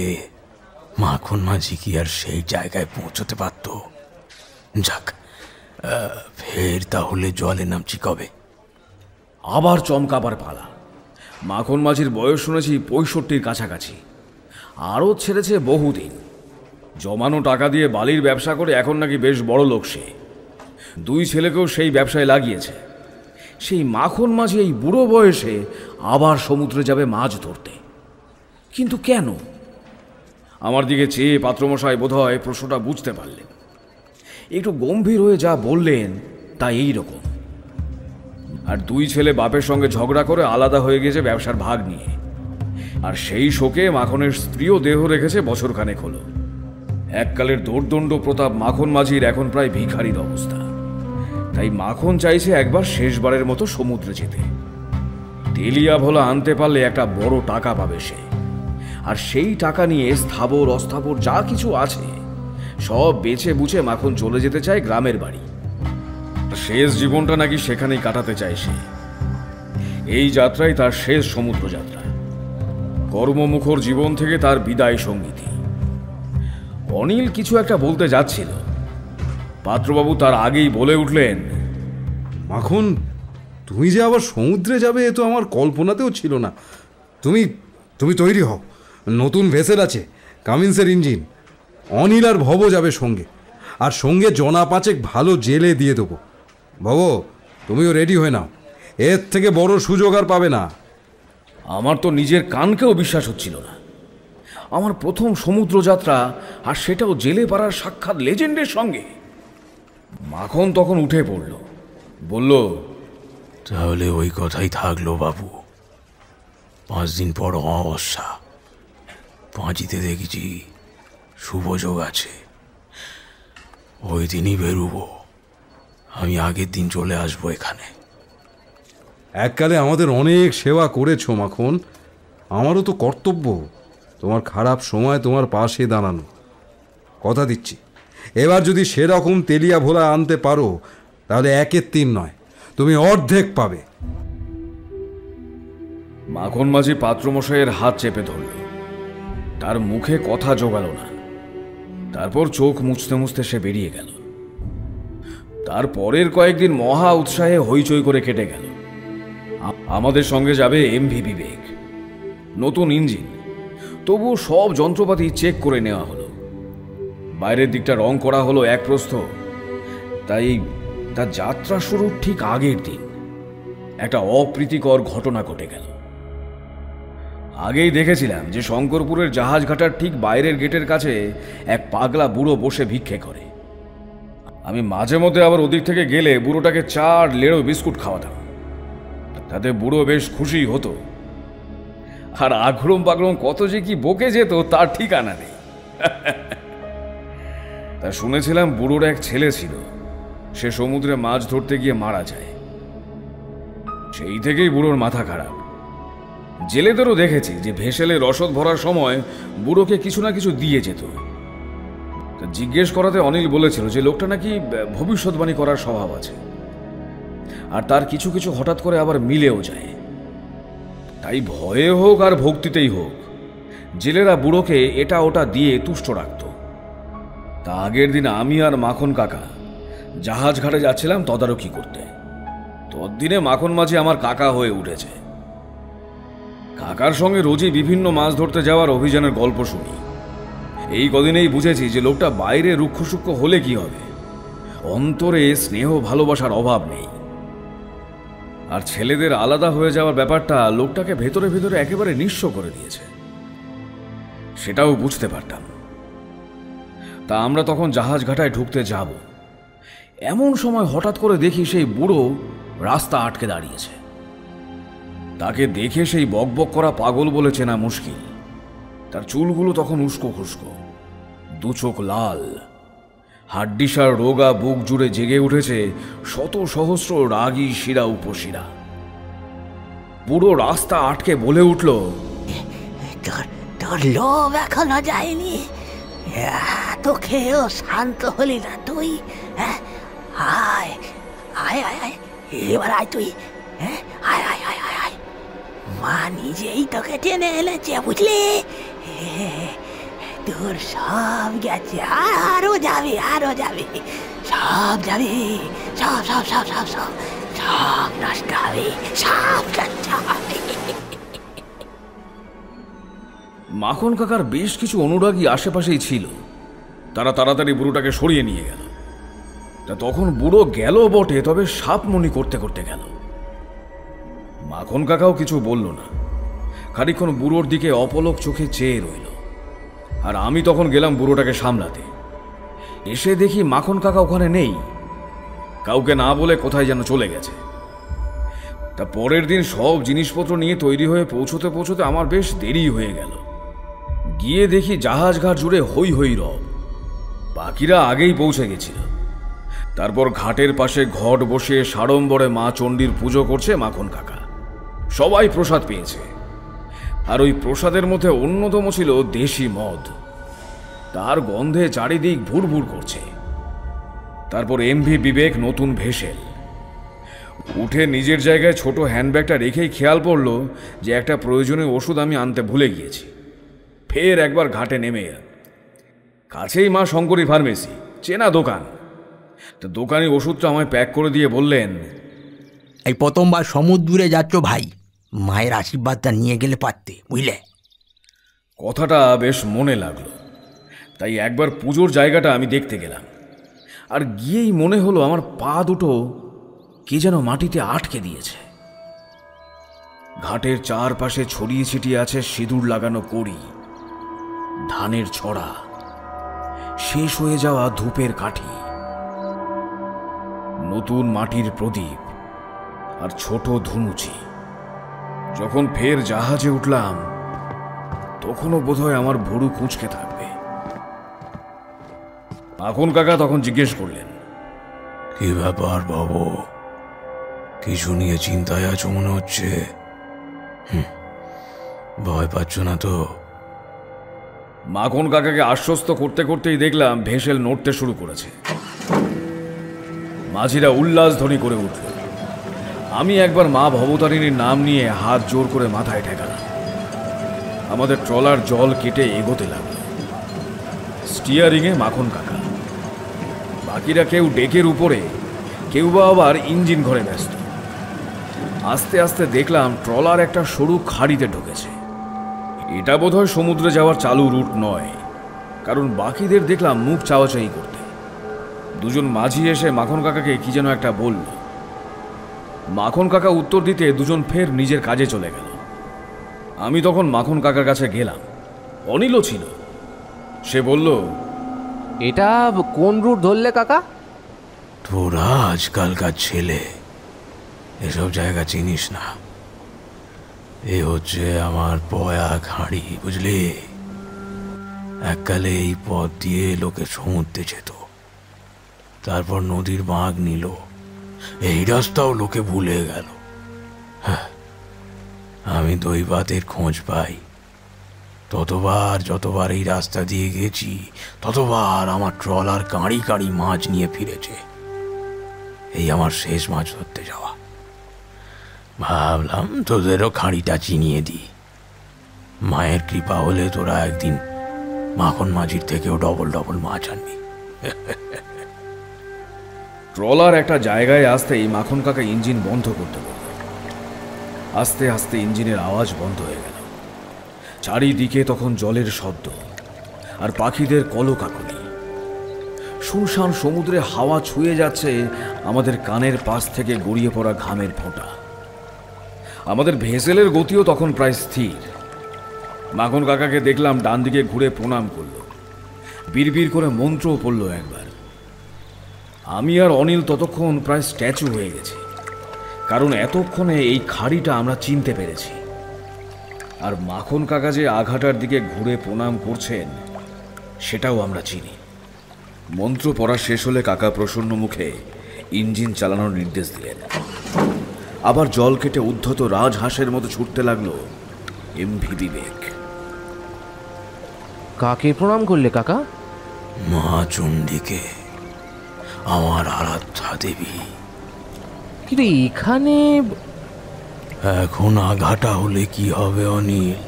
মাখন মাঝি কি আর সেই জায়গায় পৌঁছতে পারত? যাক, ফের তাহলে জলে নামছি কবে? আবার চমকাবার পালা। মাখন মাঝির বয়স শুনেছি 65-র কাছাকাছি। আরও ছেড়েছে বহুদিন। জমানো টাকা দিয়ে বালির ব্যবসা করে এখন নাকি বেশ বড় লোক সে। 2 ছেলেকেও সেই ব্যবসায় লাগিয়েছে। সেই মাখন মাঝি এই বুড়ো বয়সে আবার সমুদ্রে যাবে মাছ ধরতে, কিন্তু কেন? আমার দিকে চেয়ে পাত্রমশাই বোধহয় প্রশ্নটা বুঝতে পারলেন। একটু গম্ভীর হয়ে যা বললেন তা এই রকম। আর 2 ছেলে বাপের সঙ্গে ঝগড়া করে আলাদা হয়ে গেছে ব্যবসার ভাগ নিয়ে। আর সেই শোকে মাখনের স্ত্রীও দেহ রেখেছে বছরখানেক হলো। এককালের দোর্দণ্ড প্রতাপ মাখন মাঝির এখন প্রায় ভিখারির অবস্থা। তাই মাখন চাইছে একবার শেষবারের মতো সমুদ্রে যেতে। তেলিয়া ভোলা আনতে পারলে একটা বড় টাকা পাবে সে। আর সেই টাকা নিয়ে স্থাবর অস্থাবর যা কিছু আছে সব বেচে বুঝে মাখন চলে যেতে চায় গ্রামের বাড়ি। শেষ জীবনটা নাকি সেখানেই কাটাতে চায় সে। এই যাত্রাই তার শেষ সমুদ্র যাত্রা। কর্মমুখর জীবন থেকে তার বিদায় সঙ্গীতি। অনিল কিছু একটা বলতে যাচ্ছিল, পাত্রবাবু তার আগেই বলে উঠলেন, মাখন, তুমি যে আবার সমুদ্রে যাবে এ তো আমার কল্পনাতেও ছিল না। তুমি তুমি তৈরি হও, নতুন ভেসেল আছে, কামিন্সের ইঞ্জিন। অনিল আর ভব যাবে সঙ্গে, আর সঙ্গে জনা 5 ভালো জেলে দিয়ে দেবো। ভব, তুমিও রেডি হয়ে নাও, এর থেকে বড় সুযোগ আর পাবে না। আমার তো নিজের কানকেও বিশ্বাস হচ্ছিল না। আমার প্রথম সমুদ্র যাত্রা, আর সেটাও জেলে পাড়ার সাক্ষাৎ লেজেন্ডের সঙ্গে। মাখন তখন উঠে পড়ল, বলল, তাহলে ওই কথাই থাকলো বাবু। 5 দিন পর অমাবস্যা। পাঁচিতে দেখেছি শুভযোগ আছে, ওই দিনই বেরোবো। আমি আগের দিন চলে আসবো এখানে। এককালে আমাদের অনেক সেবা করেছো মাখন, আমারও তো কর্তব্য তোমার খারাপ সময় তোমার পাশে দাঁড়ানো। কথা দিচ্ছি, এবার যদি সেরকম তেলিয়া ভোলা আনতে পারো তাহলে 1-এর 3 নয়, তুমি অর্ধেক পাবে। মাখন মাঝি পাত্রমশাইয়ের হাত চেপে ধরল। তার মুখে কথা জোগালো না। তারপর চোখ মুছতে মুছতে সে বেরিয়ে গেল। তার পরের কয়েকদিন মহা উৎসাহে হইচই করে কেটে গেল। আমাদের সঙ্গে যাবে এমভি বিবেক, নতুন ইঞ্জিন। তবুও সব যন্ত্রপাতি চেক করে নেওয়া হলো। বাইরের দিকটা রং করা হলো এক প্রস্থ। তাই তার যাত্রা শুরুর ঠিক আগের দিন একটা অপ্রীতিকর ঘটনা ঘটে গেল। আগেই দেখেছিলাম যে শঙ্করপুরের জাহাজঘাটার ঠিক বাইরের গেটের কাছে এক পাগলা বুড়ো বসে ভিক্ষে করে। আমি মাঝে মধ্যে আবার ওদিক থেকে গেলে বুড়োটাকে 4 লেড়ো বিস্কুট খাওয়াতাম। তাতে বুড়ো বেশ খুশি হতো। আর আগ্রম পাগ্রম কত যে কি বকে যেত তার ঠিকানা নেই। তা শুনেছিলাম বুড়োর এক ছেলে ছিল, সে সমুদ্রে মাছ ধরতে গিয়ে মারা যায়। সেই থেকেই বুড়োর মাথা খারাপ। জেলেদেরও দেখেছি যে ভেসেলে রসদ ভরার সময় বুড়োকে কিছু না কিছু দিয়ে যেত। জিজ্ঞেস করাতে অনিল বলেছিল যে লোকটা নাকি ভবিষ্যৎবাণী করার স্বভাব আছে, আর তার কিছু কিছু হঠাৎ করে আবার মিলেও যায়। তাই ভয়ে হোক আর ভক্তিতেই হোক জেলেরা বুড়োকে এটা ওটা দিয়ে তুষ্ট রাখত। তা আগের দিন আমি আর মাখন কাকা জাহাজ ঘাটে যাচ্ছিলাম তদারকি করতে। ততদিনে মাখন মাঝি আমার কাকা হয়ে উঠেছে। কাকার সঙ্গে রোজই বিভিন্ন মাছ ধরতে যাওয়ার অভিযানের গল্প শুনি। এই কদিনেই বুঝেছি যে লোকটা বাইরে রুক্ষ সূক্ষ্ম হলে কি হবে, অন্তরে স্নেহ ভালোবাসার অভাব নেই। আর ছেলেদের আলাদা হয়ে যাওয়ার ব্যাপারটা লোকটাকে ভেতরে ভেতরে একেবারে নিঃস্ব করে দিয়েছে, সেটাও বুঝতে পারতাম। তা আমরা তখন জাহাজ ঘাটায় ঢুকতে যাব, এমন সময় হঠাৎ করে দেখি সেই বুড়ো রাস্তা আটকে দাঁড়িয়েছে। তাকে দেখে সেই বকবক করা পাগল বলে চেনা মুশকিল। তার চুলগুলো তখন উস্কো খুস্কো, 2 চোখ লাল, হাড্ডিসার রোগা বুক জুড়ে জেগে উঠেছে শত সহস্র রাগী শিরা উপশিরা। পুরো রাস্তা আটকে বলে উঠল, তোর লোভ এখনো যায়নি? এত খেয়েও শান্ত হলি না তুই? আয় আয় আয় আয়, এবার আয় তুই। হ্যাঁ, আয় আয় আয় আয় আয়, মা নিজেই তোকে টেনে এনেছে, বুঝলি? তোর সব গেছে, আরো যাবে, আরো যাবে, সব যাবে, সব সব সব সব সব সব নষ্ট হবে, সব নষ্ট হবে। মাখন কাকার বেশ কিছু অনুরাগী আশেপাশেই ছিল। তারা তাড়াতাড়ি বুড়োটাকে সরিয়ে নিয়ে গেল। তা তখন বুড়ো গেল বটে, তবে সাপমনি করতে করতে গেল। মাখন কাকাও কিছু বলল না, খানিকক্ষণ বুড়োর দিকে অপলক চোখে চেয়ে রইল। আর আমি তখন গেলাম বুড়োটাকে সামলাতে। এসে দেখি মাখন কাকা ওখানে নেই, কাউকে না বলে কোথায় যেন চলে গেছে। তা পরের দিন সব জিনিসপত্র নিয়ে তৈরি হয়ে পৌঁছতে পৌঁছতে আমার বেশ দেরি হয়ে গেল। গিয়ে দেখি জাহাজঘাট জুড়ে হই হই রব, বাকিরা আগেই পৌঁছে গেছিল। তারপর ঘাটের পাশে ঘট বসিয়ে সাড়ম্বরে মা চণ্ডীর পুজো করছে মাখন কাকা। সবাই প্রসাদ পেয়েছে, আর ওই প্রসাদের মধ্যে অন্যতম ছিল দেশি মদ। তার গন্ধে চারিদিক ভুরভুর করছে। তারপর এমভি বিবেক নতুন ভেসেল। উঠে নিজের জায়গায় ছোট হ্যান্ডব্যাগটা রেখেই খেয়াল পড়ল যে একটা প্রয়োজনীয় ওষুধ আমি আনতে ভুলে গিয়েছি। ফের একবার ঘাটে নেমে এলাম। কাছেই মা শঙ্করী ফার্মেসি, চেনা দোকান। তো দোকানি ওষুধটা আমায় প্যাক করে দিয়ে বললেন, এই প্রথমবার সমুদ্রে যাচ্ছ ভাই, মায়ের আশীর্বাদটা নিয়ে গেলে পারতে, বুঝলে? কথাটা বেশ মনে লাগলো। তাই একবার পুজোর জায়গাটা আমি দেখতে গেলাম। আর গিয়েই মনে হলো আমার পা দুটো কে যেন মাটিতে আটকে দিয়েছে। ঘাটের চারপাশে ছড়িয়ে ছিটিয়ে আছে সিঁদুর লাগানো কড়ি, ধানের ছড়া, শেষ হয়ে যাওয়া ধূপের কাঠি, নতুন মাটির প্রদীপ আর ছোট ধুনুচি। যখন ফের জাহাজে উঠলাম তখনও বোধহয় আমার ভুরু কুঁচকে থাকবে। মাখন কাকা তখন জিজ্ঞেস করলেন, কি ব্যাপার বাবু, কিছু নিয়ে চিন্তায় আছো মনে হচ্ছে? ভয় পাচ্ছ না তো? মাখন কাকাকে আশ্বস্ত করতে করতেই দেখলাম ভেসেল নড়তে শুরু করেছে। মাঝিরা উল্লাস ধ্বনি করে উঠল। আমি একবার মা ভবতারিণীর নাম নিয়ে হাত জোর করে মাথায় ঠেকালাম। আমাদের ট্রলার জল কেটে এগোতে লাগল। স্টিয়ারিংয়ে মাখন কাকা, বাকিরা কেউ ডেকের উপরে, কেউ বা আবার ইঞ্জিন ঘরে ব্যস্ত। আস্তে আস্তে দেখলাম ট্রলার একটা সরু খাড়িতে ঢুকেছে। এটা বোধহয় সমুদ্রে যাওয়ার চালু রুট নয়, কারণ বাকিদের দেখলাম মুখ চাওয়াচাই করতে। দুজন মাঝি এসে মাখন কাকাকে কি যেন একটা বলল। মাখন কাকা উত্তর দিতে দুজন ফের নিজের কাজে চলে গেল। আমি তখন মাখন কাকার কাছে গেলাম। অনিলও ছিল। সে বলল, এটা কোন রুট ধরলে কাকা? তোরা আজকালকার ছেলে এসব জায়গা চিনিস না। এ হচ্ছে আমার পয়া খাঁড়ি, বুঝলি? এককালে এই পথ দিয়ে লোকে সমুদ্রে যেত, তারপর নদীর বাঁক নিল। এই রাস্তাও লোকে ভুলে গেল। আমি দৈবাতের খোঁজ পাই। যতবার এই রাস্তা দিয়ে গেছি ততবার আমার ট্রলার কাঁড়ি কাঁড়ি মাছ নিয়ে ফিরেছে। এই আমার শেষ মাছ ধরতে যাওয়া। ভাবলাম তোদেরও খাঁড়িটা চিনিয়ে দিই। মায়ের কৃপা হলে তোরা একদিন মাখন মাঝির থেকেও ডবল ডবল মাছ আনবি। ট্রলার একটা জায়গায় আসতেই মাখন কাকা ইঞ্জিন বন্ধ করতে বলল। আস্তে আস্তে ইঞ্জিনের আওয়াজ বন্ধ হয়ে গেল। চারিদিকে তখন জলের শব্দ আর পাখিদের কলকাকলি। শুনশান সমুদ্রে হাওয়া ছুঁয়ে যাচ্ছে আমাদের কানের পাশ থেকে গড়িয়ে পড়া ঘামের ফোঁটা। আমাদের ভেসেলের গতিও তখন প্রায় স্থির। মাখন কাকাকে দেখলাম ডান দিকে ঘুরে প্রণাম করল, বিড়বিড় করে মন্ত্রও পড়ল একবার। আমি আর অনিল ততক্ষণ প্রায় স্ট্যাচু হয়ে গেছি, কারণ এতক্ষণে এই খাড়িটা আমরা চিনতে পেরেছি। আর মাখন কাকা যে আঘাটার দিকে ঘুরে প্রণাম করছেন সেটাও আমরা চিনি। মন্ত্র পড়া শেষ হলে কাকা প্রসন্ন মুখে ইঞ্জিন চালানোর নির্দেশ দিলেন। আবার জল কেটে উদ্ধত রাজহাঁসের মতো ছুটতে লাগলো এমভি বিবেক। কাকে প্রণাম করলে কাকা? মা চণ্ডীকে, আমার আরাধ্যা দেবী। কিন্তু এখানে এখন আঘাটা হলে কি হবে অনিল?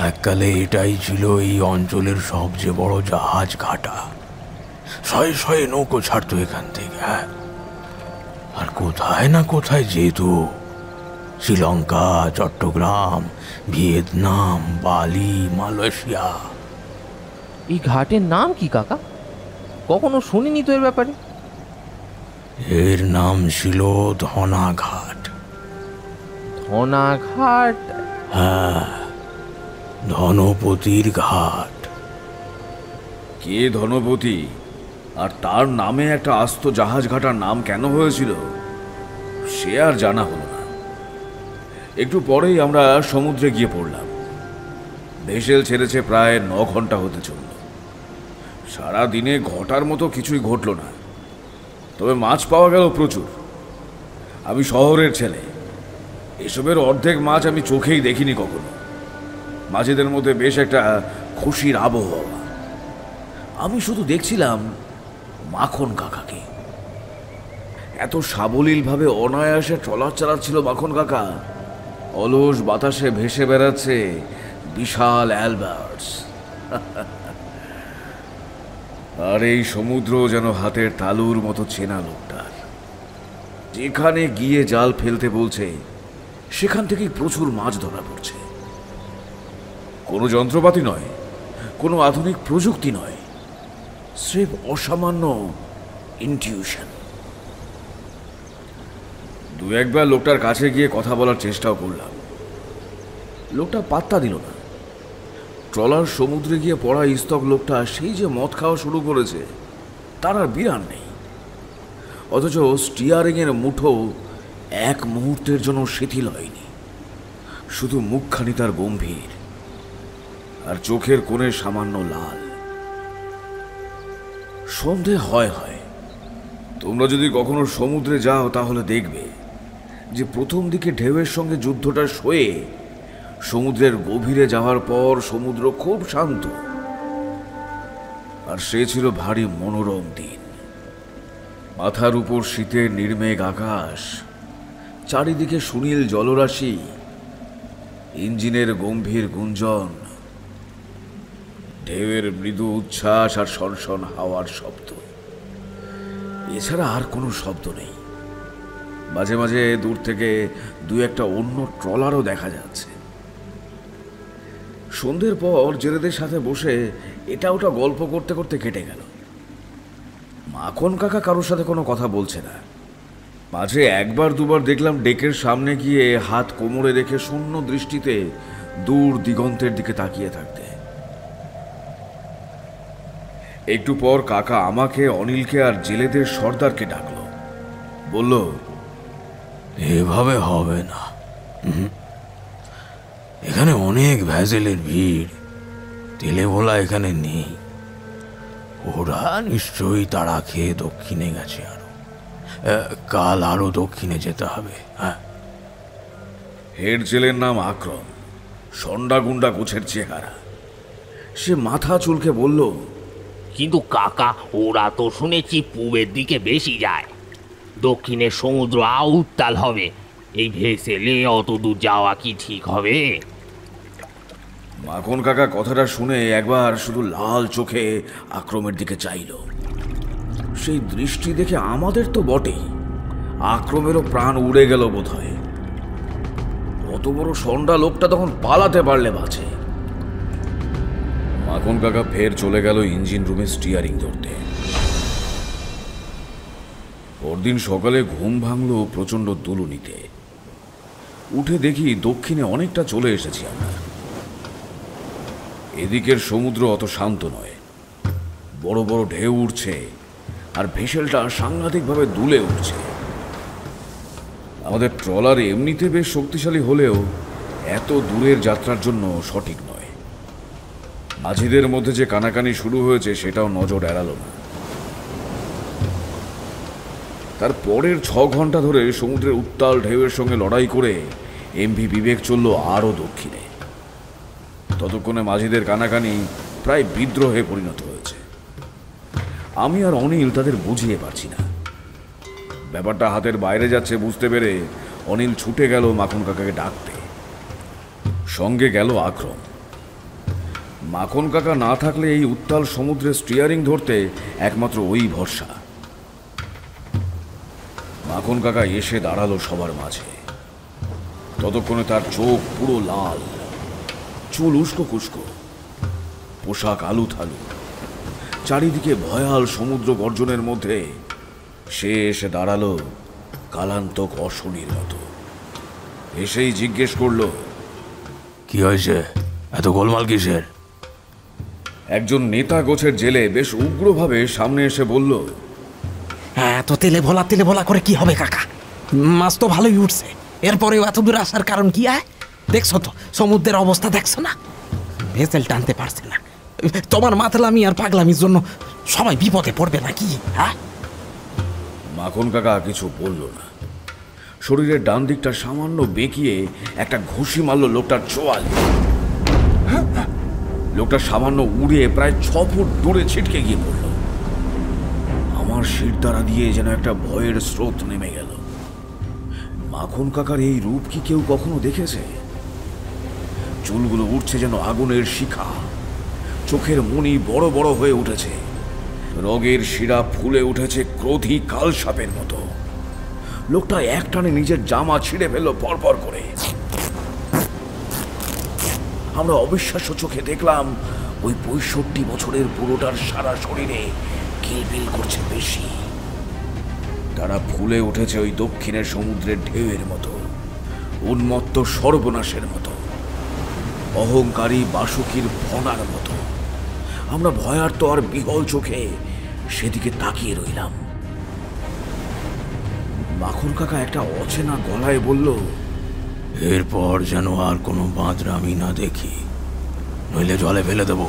এককালে এটাই ছিল এই অঞ্চলের সবচেয়ে বড় জাহাজ ঘাটা। শয়ে শয়ে নৌকো ছাড়তো এখান থেকে। হ্যাঁ, আর কোথায় না কোথায় যেত। শ্রীলঙ্কা, চট্টগ্রাম, ভিয়েতনাম, বালি, মালয়েশিয়া। এই ঘাটের নাম কি কাকা? কখনো শুনিনি তো এর ব্যাপারে। এর নাম ছিল ধনাঘাট। ধনাঘাট? হ্যাঁ, ধনপতির ঘাট। কে ধনপতি? আর তার নামে একটা আস্ত জাহাজ ঘাটার নাম কেন হয়েছিল সে আর জানা হলো না। একটু পরেই আমরা সমুদ্রে গিয়ে পড়লাম। ভেসেল ছেড়েছে প্রায় 9 ঘন্টা হতে চলল। সারাদিনে ঘটার মতো কিছুই ঘটল না, তবে মাছ পাওয়া গেল প্রচুর। আমি শহরের ছেলে, এসবের অর্ধেক মাছ আমি চোখেই দেখিনি কখনো। মাঝিদের মধ্যে বেশ একটা খুশির আবহাওয়া। আমি শুধু দেখছিলাম মাখন কাকাকে। এত সাবলীলভাবে অনায়াসে ট্রলার চালাচ্ছিল মাখন কাকা। অলস বাতাসে ভেসে বেড়াচ্ছে বিশাল অ্যালবার্টস। আর এই সমুদ্র যেন হাতের তালুর মতো চেনা লোকটার। যেখানে গিয়ে জাল ফেলতে বলছে সেখান থেকেই প্রচুর মাছ ধরা পড়ছে। কোনো যন্ত্রপাতি নয়, কোনো আধুনিক প্রযুক্তি নয়, স্রেফ অসামান্য ইনটিউশন। 2-1 বার লোকটার কাছে গিয়ে কথা বলার চেষ্টাও করলাম। লোকটা পাত্তা দিল না। ট্রলার সমুদ্রে গিয়ে পড়া ইস্তক লোকটা সেই যে মদ খাওয়া শুরু করেছে তার আর বিরাম নেই। অথচ স্টিয়ারিংয়ের মুঠো এক মুহূর্তের জন্য শিথিল হয়নি। শুধু মুখখানি তার গম্ভীর, আর চোখের কোণে সামান্য লাল। সন্ধে হয়। তোমরা যদি কখনো সমুদ্রে যাও তাহলে দেখবে যে প্রথম দিকে ঢেউয়ের সঙ্গে যুদ্ধটা সয়ে সমুদ্রের গভীরে যাওয়ার পর সমুদ্র খুব শান্ত। আর সে ছিল ভারী মনোরম দিন। মাথার উপর শীতের নির্মেঘ আকাশ, চারিদিকে সুনীল জলরাশি, ইঞ্জিনের গম্ভীর গুঞ্জন, ঢেউয়ের মৃদু উচ্ছ্বাস আর সনসন হাওয়ার শব্দ। এছাড়া আর কোনো শব্দ নেই। মাঝে মাঝে দূর থেকে 2-1টা অন্য ট্রলারও দেখা যাচ্ছে। সন্ধ্যের পর জেলেদের সাথে বসে এটা ওটা গল্প করতে করতে কেটে গেল। মাখন কাকা কারোর সাথে কোনো কথা বলছে না। মাঝে 1-2 বার দেখলাম ডেকের সামনে গিয়ে হাত কোমরে রেখে শূন্য দৃষ্টিতে দূর দিগন্তের দিকে তাকিয়ে থাকতে। একটু পর কাকা আমাকে, অনিলকে আর জেলেদের সর্দারকে ডাকলো। বলল, এভাবে হবে না। এখানে অনেক ভ্যাসেলের ভিড়। তেলে ভোলা এখানে নেই। ওরা নিশ্চয়ই তাড়া খেয়ে দক্ষিণে গেছে। কাল আরো দক্ষিণে যেতে হবে। হ্যাঁ, হেড জেলের নাম আক্রম, সন্ডা গুন্ডা গোছের চেহারা। সে মাথা চুলকে বলল, কিন্তু কাকা, ওরা তো শুনেছি পূবের দিকে বেশি যায়। দক্ষিণে সমুদ্র উত্তাল হবে। এই ভেসেলে অত দূর যাওয়া কি ঠিক হবে? মাখন কাকা কথাটা শুনে একবার শুধু লাল চোখে আক্রমের দিকে চাইল। সেই দৃষ্টি দেখে আমাদের তো বটেই, আক্রমেরও প্রাণ উড়ে গেল বোধ হয়। অত বড় সন্ডা লোকটা তখন পালাতে পারলে বাঁচে। মাখন কাকা ফের চলে গেল ইঞ্জিন রুমে স্টিয়ারিং ধরতে। পরদিন সকালে ঘুম ভাঙলো প্রচন্ড দুলুনিতে। উঠে দেখি দক্ষিণে অনেকটা চলে এসেছি আমরা। এদিকের সমুদ্র অত শান্ত নয়। বড় বড় ঢেউ উঠছে আর ভেসেলটা সাংঘাতিকভাবে দুলে উঠছে। আমাদের ট্রলার এমনিতে বেশ শক্তিশালী হলেও এত দূরের যাত্রার জন্য সঠিক নয়। মাঝিদের মধ্যে যে কানাকানি শুরু হয়েছে সেটাও নজর এড়ালো না। তার পরের 6 ঘন্টা ধরে সমুদ্রের উত্তাল ঢেউয়ের সঙ্গে লড়াই করে এমভি বিবেক চলল আরও দক্ষিণে। ততক্ষণে মাঝিদের কানাকানি প্রায় বিদ্রোহে পরিণত হয়েছে। আমি আর অনিল তাদের বুঝিয়ে পারছি না। ব্যাপারটা হাতের বাইরে যাচ্ছে বুঝতে পেরে অনিল ছুটে গেল মাখন কাকাকে ডাকতে। সঙ্গে গেল আক্রম। মাখন কাকা না থাকলে এই উত্তাল সমুদ্রে স্টিয়ারিং ধরতে একমাত্র ওই ভরসা। মাখন কাকা এসে দাঁড়ালো সবার মাঝে। ততক্ষণে তার চোখ পুরো লাল, চুল উস্কো খুস্কো, পোশাক আলু থালু, চারিদিকে ভয়াল সমুদ্র গর্জনের মধ্যে সে এসে দাঁড়ালো কালান্তক অশনির মতো। এসেই জিজ্ঞেস করলো, কি হয়েছে, এত গোলমাল কিসের? একজন নেতা গোছের জেলে বেশ উগ্রভাবে সামনে এসে বলল, হ্যাঁ, তো তেলে ভোলা করে কি হবে কাকা? মাছ তো ভালোই উঠছে, এরপরেও এত দূর আসার কারণ কি? দেখছো তো সমুদ্রের অবস্থা, দেখছো না? ভেসেল টানতে পারছে না। তোমার মাতলামি আর পাগলামির জন্য সবাই বিপদে পড়বে নাকি? হ্যাঁ, মাখন কাকা কিছু বলল না। শরীরের ডান দিকটা সামান্য বেঁকিয়ে একটা ঘুষি মারল লোকটার চোয়ালে। লোকটা সামান্য উড়ে প্রায় 6 ফুট দূরে ছিটকে গিয়ে পড়ল। আমার শিরদাঁড়া দিয়ে যেন একটা ভয়ের স্রোত নেমে গেল। মাখন কাকার এই রূপ কি কেউ কখনো দেখেছে? চুলগুলো উঠছে যেন আগুনের শিখা, চোখের মনি বড় বড় হয়ে উঠেছে, রগের শিরা ফুলে উঠেছে ক্রোধী কাল সাপের মতো। লোকটা একটানে নিজের জামা ছিঁড়ে ফেলল পরপর করে। আমরা অবিশ্বাস্য চোখে দেখলাম ওই 65 বছরের বুড়োটার সারা শরীরে কিলবিল করছে বেশি। তারা ফুলে উঠেছে ওই দক্ষিণের সমুদ্রের ঢেউয়ের মতো, উন্মত্ত সর্বনাশের মতো, অহংকারী বাসুকির ফনার মতো। আমরা ভয়ার্ত আর বিহল চোখে সেদিকে তাকিয়ে রইলাম। মাখন কাকা একটা অচেনা গলায় বলল, এরপর যেন আর কোনো বাঁদরামি না দেখি, নইলে জলে ফেলে দেব।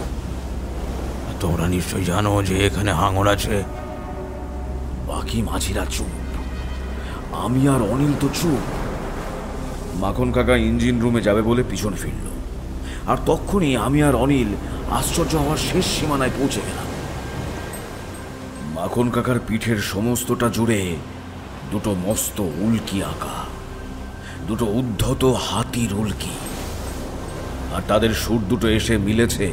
তোমরা নিশ্চয়ই জানো যে এখানে হাঙর আছে। বাকি মাঝিরা চুপ, আমি আর অনিল তো চুপ। মাখন কাকা ইঞ্জিন রুমে যাবে বলে পিছন ফিরল, আর তখনই আমি আর অনিল আশ্চর্য হওয়ার শেষ সীমানায় পৌঁছে গেলাম। মাখন কাকার পিঠের সমস্তটা জুড়ে দুটো মস্ত উল্কি আঁকা, দুটো উদ্ধত হাতির উল্কি, আর তাদের সুর দুটো এসে মিলেছে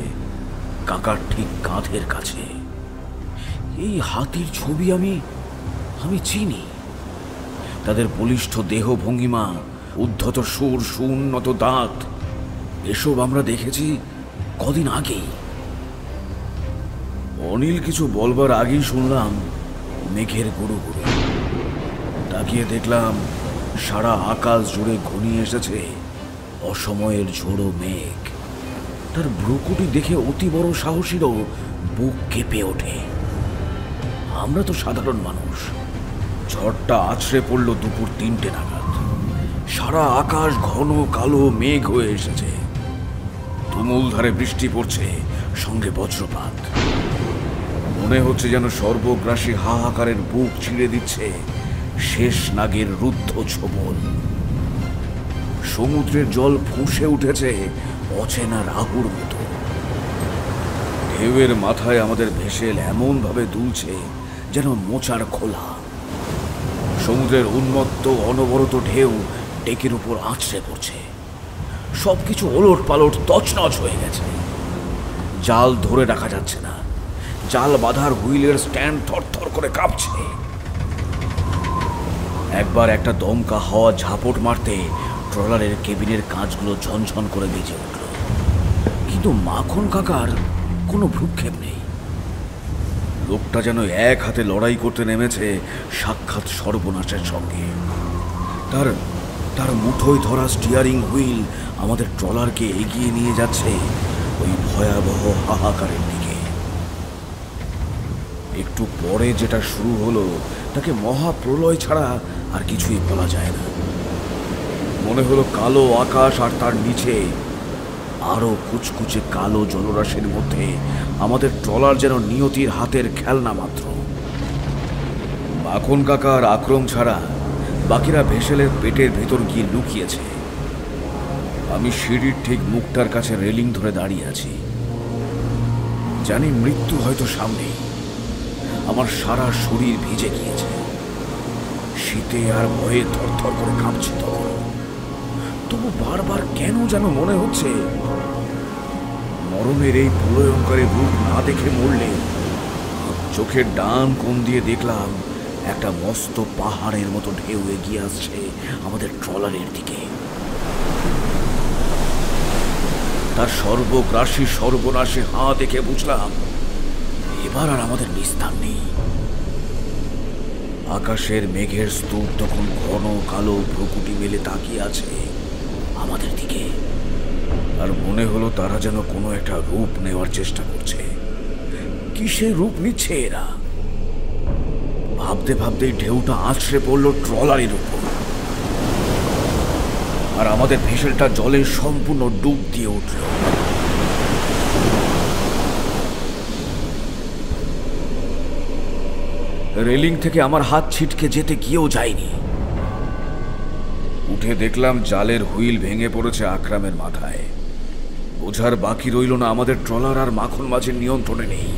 কাকার ঠিক কাঁধের কাছে। এই হাতির ছবি আমি চিনি। তাদের বলিষ্ঠ দেহ ভঙ্গিমা, উদ্ধত সুর, সুউন্নত দাঁত, এসব আমরা দেখেছি কদিন আগেই। অনিল কিছু বলবার আগেই শুনলাম মেঘের গুরু গুরু। তাকিয়ে দেখলাম সারা আকাশ জুড়ে ঘনিয়ে এসেছে অসময়ের ঝোড়ো মেঘ। তার ভ্রুকুটি দেখে অতি বড় সাহসীরও বুক কেঁপে ওঠে। আমরা তো সাধারণ মানুষ। ঝড়টা আছড়ে পড়ল দুপুর 3টে নাগাদ। সারা আকাশ ঘন কালো মেঘ হয়ে এসেছে। তুমুল ধারে বৃষ্টি পড়ছে, সঙ্গে বজ্রপাত। মনে হচ্ছে যেন সর্বগ্রাসী হাহাকারের বুক ছিঁড়ে দিচ্ছে শেষ নাগের রুদ্ধ ছোবল। সমুদ্রের জল ফুঁসে উঠেছে অচেনা রাহুর মতো। ঢেউয়ের মাথায় আমাদের ভেসেল এমন ভাবে দুলছে যেন মোচার খোলা। সমুদ্রের উন্মত্ত অনবরত ঢেউ ডেকের উপর আছড়ে পড়ছে। সবকিছু ওলট পালট তছনছ হয়ে গেছে। জাল ধরে রাখা যাচ্ছে না। জাল বাঁধার হুইলের স্ট্যান্ড থরথর করে কাঁপছে। একবার একটা দমকা হাওয়া ঝাপট মারতে ট্রলারের কেবিনের কাঁচগুলো ঝনঝন করে বেজে উঠল। কিন্তু মাখন কাকার কোনো ভ্রুক্ষেপ নেই। লোকটা যেন এক হাতে লড়াই করতে নেমেছে সাক্ষাৎ সর্বনাশের সঙ্গে। তার মুঠোয় ধরা স্টিয়ারিং হুইল আমাদের ট্রলারকে এগিয়ে নিয়ে যাচ্ছে ওই ভয়াবহ হাহাকারের দিকে। একটু পরে যেটা শুরু হলো তাকে মহাপ্রলয় ছাড়া আর কিছুই বলা যায় না। মনে হলো কালো আকাশ, আর তার নিচে আরো কুচকুচে কালো জলরাশির মধ্যে আমাদের ট্রলার যেন নিয়তির হাতের খেলনা মাত্র। মাখন কাকা আর আক্রম ছাড়া বাকিরা ভেসেলের পেটের ভেতর গিয়ে লুকিয়েছে। আমি সিঁড়ির ঠিক মুখটার কাছে রেলিং ধরে দাঁড়িয়ে আছি। জানি মৃত্যু হয়তো সামনেই। আমার সারা শরীর ভিজে গিয়েছে। শীতে আর ভয়ে থরথর করে কাঁপছে তখন। তবু বারবার কেন যেন মনে হচ্ছে মরণের এই প্রলয়ঙ্কারী রূপ না দেখে মরলে। চোখের ডান কোণ দিয়ে দেখলাম একটা মস্ত পাহাড়ের মতো ঢেউ এগিয়ে আসছে আমাদের ট্রলারের দিকে। তার সর্বগ্রাসী সর্বনাশে হাঁ দেখে বুঝলাম এবার আর আমাদের নিস্তার নেই। আকাশের মেঘের স্তূপ তখন ঘন কালো ভ্রুকুটি মেলে তাকিয়ে আছে আমাদের দিকে, আর মনে হলো তারা যেন কোনো একটা রূপ নেওয়ার চেষ্টা করছে। কিসের রূপ নিচ্ছে এরা? ভাবতে ভাবতে ঢেউটা আছড়ে পড়ল ট্রলারের উপর, আর আমাদের ভেসেলটা জলে সম্পূর্ণ ডুব দিয়ে উঠল। রেলিং থেকে আমার হাত ছিটকে যেতে গিয়েও যায়নি। উঠে দেখলাম জালের হুইল ভেঙে পড়েছে আকরামের মাথায়। বোঝার বাকি রইল না আমাদের ট্রলার আর মাখন মাঝের নিয়ন্ত্রণে নেই।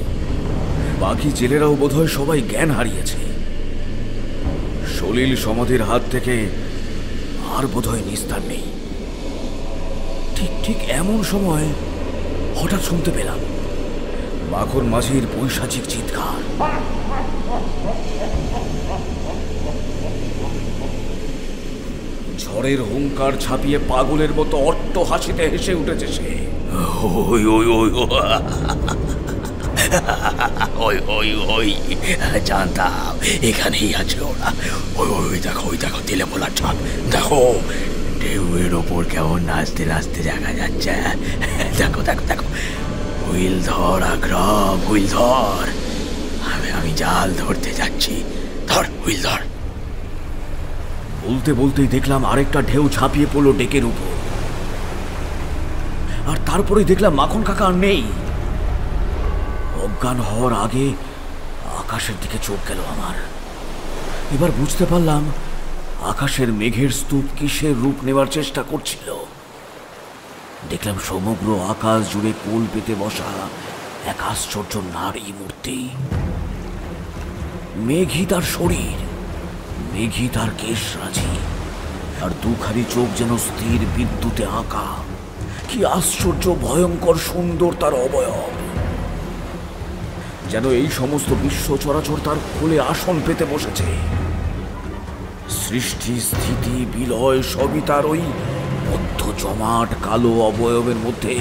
বাকি জেলেরাও বোধহয় সবাই জ্ঞান হারিয়েছে। সলিল সমাধির হাত থেকে আর বোধহয় নিস্তার নেই। ঠিক ঠিক এমন সময় হঠাৎ শুনতে পেলাম মাখন মাঝির পৈশাচিক চিৎকার। ঝড়ের হুঙ্কার ছাপিয়ে পাগলের মতো অট্ট হাসিতে হেসে উঠেছে সে। ওই ওই ওই ওই ওই ওই জানতাম এখানেই আছে ওরা। ওই ওই দেখো, ওই দেখো তেলে ভোলার ছাদ, দেখো ঢেউয়ের ওপর কেমন নাচতে নাচতে দেখা যাচ্ছে। দেখো দেখো দেখো, হুইল ধর আকরাম, হুইল ধর। আমি জাল ধরতে যাচ্ছি, ধর হুইল ধর। বলতে বলতেই দেখলাম আরেকটা ঢেউ ঝাঁপিয়ে পড়লো ডেকের উপর, আর তারপরে দেখলাম মাখন কাকা আর নেই। অজ্ঞান হওয়ার আগে আকাশের দিকে চোখ গেল আমার। এবার বুঝতে পারলাম আকাশের মেঘের স্তূপ কিসের রূপ নেওয়ার চেষ্টা করছিল। দেখলাম সমগ্র আকাশ জুড়ে কোল পেতে বসা এক আশ্চর্য নারী মূর্তি। মেঘই তার শরীর, মেঘই তার কেশ রাজি, আর দুখানি চোখ যেন স্থির বিদ্যুতে আঁকা। কি আশ্চর্য ভয়ঙ্কর সুন্দর তার অবয়ব, যেন এই সমস্ত বিশ্ব চরাচর তার কোলে আসন পেতে বসেছে। সৃষ্টি স্থিতি বিলয় সবই তার ওই বদ্ধ জমাট কালো অবয়বের মধ্যে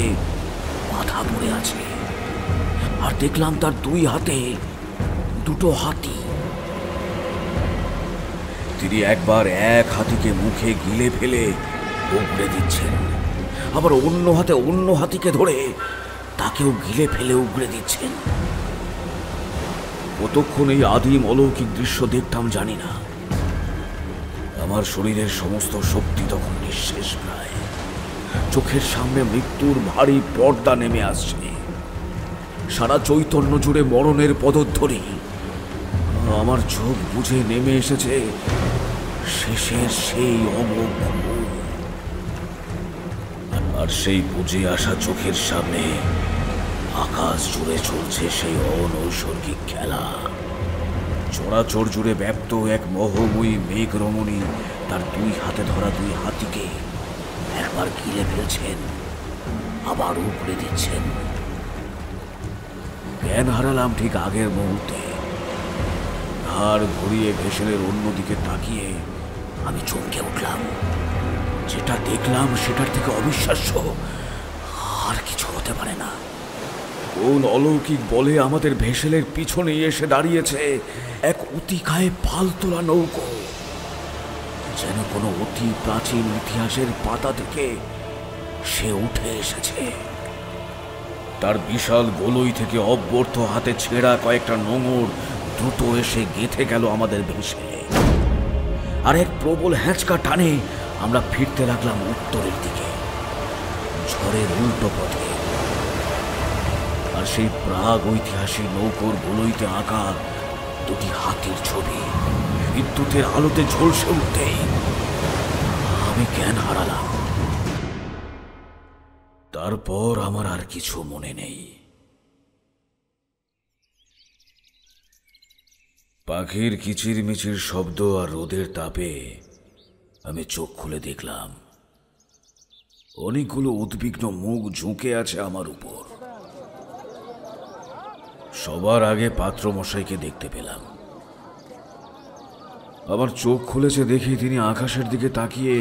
বাধা পড়ে আছে। আর দেখলাম তার দুই হাতে দুটো হাতি। তিনি একবার এক হাতিকে মুখে গিলে ফেলে উগড়ে দিচ্ছেন, আবার অন্য হাতে অন্য হাতিকে ধরে তাকেও গিলে ফেলে উগড়ে দিচ্ছেন। কতক্ষণ এই আদিম অলৌকিক দৃশ্য দেখতাম জানি না। আমার শরীরের সমস্ত শক্তি তখন নিঃশেষ প্রায়। চোখের সামনে মৃত্যুর ভারী পর্দা নেমে আসছে। সারা চৈতন্য জুড়ে মরণের পদধ্বনি। আমার চোখ বুঝে নেমে এসেছে শেষের সেই অমোঘ ঘুম। আর সেই বুঝে আসা চোখের সামনে আকাশ জুড়ে চলছে সেই অনৈসর্গিক খেলা। চরাচর জুড়ে ব্যাপ্ত এক মোহময়ী মেঘ রমণী তার দুই হাতে ধরা দুই হাতিকে একবার গিলে ফেলছেন, আবার উপড়ে দিচ্ছেন। জ্ঞান হারালাম ঠিক আগের মুহূর্তে। ঘাড় ঘুরিয়ে ভেসেলের অন্যদিকে তাকিয়ে আমি চমকে উঠলাম। যেটা দেখলাম সেটার থেকে অবিশ্বাস্য আর কিছু হতে পারে না। কোন অলৌকিক বলে আমাদের ভেসেলের পিছনে এসে দাঁড়িয়েছে এক অতিকায় পাল তোলা নৌকো, যেন কোনো অতি প্রাচীন ইতিহাসের পাতা থেকে সে উঠে এসেছে। তার বিশাল গোলই থেকে অব্যর্থ হাতে ছেঁড়া কয়েকটা নোঙর দ্রুত এসে গেঁথে গেল আমাদের ভেসেলে। আর এক প্রবল হ্যাঁচকা টানে আমরা ফিরতে লাগলাম উত্তরের দিকে, ঝড়ের উল্টো পথে। আর সেই প্রাগ ঐতিহাসিক নৌকোর গোলইতে আঁকা দুটি হাতির ছবি বিদ্যুতের আলোতে ঝলসে উঠতেই আমি জ্ঞান হারালাম। তারপর আমার আর কিছু মনে নেই। পাখির কিচিরমিচির শব্দ আর রোদের তাপে আমি চোখ খুলে দেখলাম অনেকগুলো উদ্বিগ্ন মুখ ঝুঁকে আছে আমার উপর। সবার আগে পাত্রমশাইকে দেখতে পেলাম। আমার চোখ খুলেছে দেখি তিনি আকাশের দিকে তাকিয়ে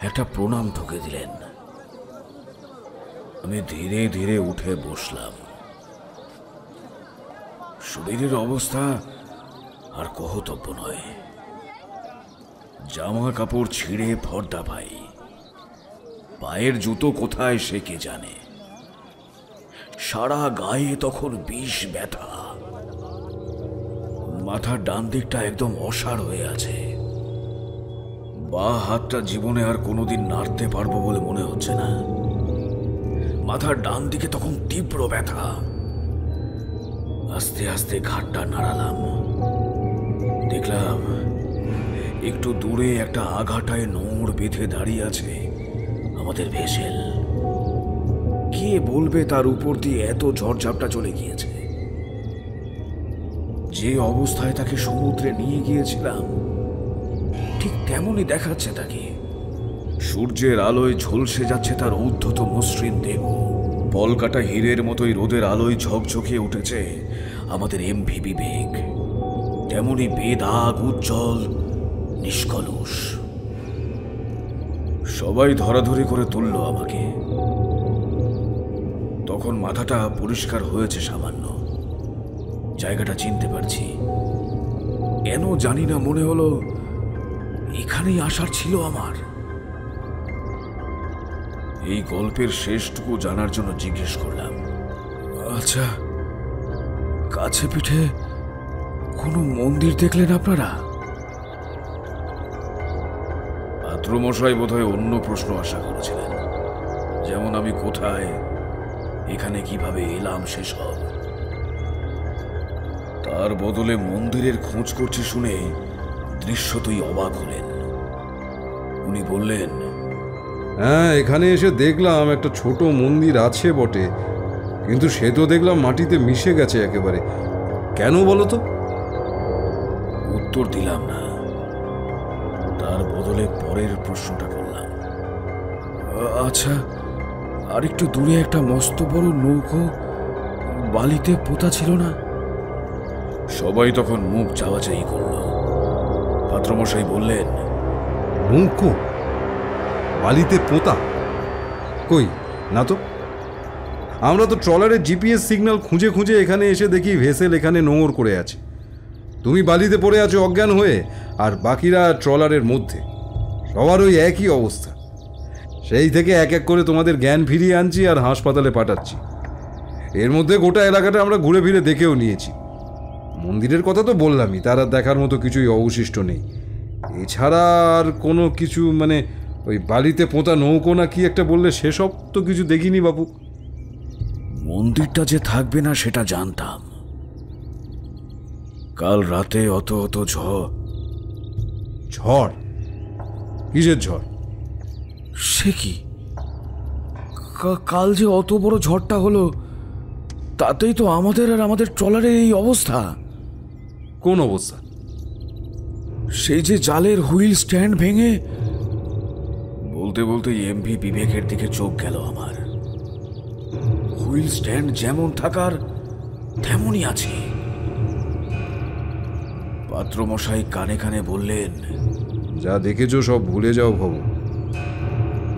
একটা প্রণাম ঠুকে দিলেন। আমি ধীরে ধীরে উঠে বসলাম। শরীরের অবস্থা আর কহতব্য নয়। জামা কাপড় ছিঁড়ে ফর্দা ভাই, পায়ের জুতো কোথায় সে কে জানে। সারা গায়ে তখন বিষ ব্যথা। মাথার ডান দিকটা একদম অসাড় হয়ে আছে। বাঁ হাতটা জীবনে আর কোনোদিন নাড়তে পারবো বলে মনে হচ্ছে না। মাথার ডান দিকে তখন তীব্র ব্যথা। আস্তে আস্তে ঘাটটা নাড়ালাম। দেখলাম একটু দূরে একটা আঘাটায় নোঙর বেঁধে দাঁড়িয়ে আছে আমাদের ভেসেল। কে বলবে তার উপর দিয়ে এত ঝড়ঝাপটা চলে গিয়েছে। যে অবস্থায় তাকে সমুদ্রে নিয়ে গিয়েছিলাম ঠিক তেমনই দেখাচ্ছে তাকে। সূর্যের আলোয় ঝলসে যাচ্ছে তার উদ্ধত মসৃণ দেহ। পলকাটা হীরের মতোই রোদের আলোয় ঝকঝকে উঠেছে আমাদের এমভি বিবেক। তেমনি বেদাগ উজ্জ্বল নিষ্কলুষ। সবাই ধরাধরি করে তুলল আমাকে। তখন মাথাটা পরিষ্কার হয়েছে সামান্য। জায়গাটা চিনতে পারছি। কেন জানি না মনে হলো এখানেই আসার ছিল আমার। এই গল্পের শেষটুকু জানার জন্য জিজ্ঞেস করলাম, আচ্ছা কাছে পিঠে কোনো মন্দির দেখলেন আপনারা? পাত্রমশাই বোধহয় অন্য প্রশ্ন আশা করেছিলেন, যেমন আমি কোথায়, এখানে কিভাবে এলাম সেসব। তার বদলে মন্দিরের খোঁজ করছি শুনে দৃশ্যতই অবাক হলেন। উনি বললেন, হ্যাঁ, এখানে এসে দেখলাম একটা ছোট মন্দির আছে বটে, কিন্তু সে তো দেখলাম মাটিতে মিশে গেছে একেবারে। কেন বলো তো? উত্তর দিলাম না। তার বদলে পরের প্রশ্নটা করলাম, আচ্ছা আর একটু দূরে একটা মস্ত বড় নৌকো বালিতে পোতা ছিল না? সবাই তখন মুখ চাওয়াচাই করল। পাত্রমশাই বললেন, নৌকো বালিতে পোতা? কই না তো। আমরা তো ট্রলারের জিপিএস সিগন্যাল খুঁজে খুঁজে এখানে এসে দেখি ভেসেল এখানে নোঙর করে আছে। তুমি বালিতে পড়ে আছো অজ্ঞান হয়ে, আর বাকিরা ট্রলারের মধ্যে। সবার ওই একই অবস্থা। সেই থেকে এক এক করে তোমাদের জ্ঞান ফিরিয়ে আনছি আর হাসপাতালে পাঠাচ্ছি। এর মধ্যে গোটা এলাকাটা আমরা ঘুরে ফিরে দেখেও নিয়েছি। মন্দিরের কথা তো বললামই, তার আর দেখার মতো কিছুই অবশিষ্ট নেই। এছাড়া আর কোনো কিছু, মানে ওই বালিতে পোঁতা নৌকো না কি একটা বললে, সেসব তো কিছু দেখিনি বাবু। মন্দিরটা যে থাকবে না সেটা জানতাম। কাল রাতে অত ঝড়। ঝড়? কিসের ঝড়? সে কি, কাল যে অত বড় ঝড়টা হলো তাতেই তো আমাদের আর আমাদের ট্রলারের এই অবস্থা। কোন অবস্থা? সেই যে জালের হুইল স্ট্যান্ড ভেঙে। বলতে বলতে এমভি বিবেকের দিকে চোখ গেল আমার। হুইল স্ট্যান্ড যেমন থাকার তেমনই আছে। পাত্রমশাই কানে কানে বললেন, যা দেখেছো সব ভুলে যাও ভব,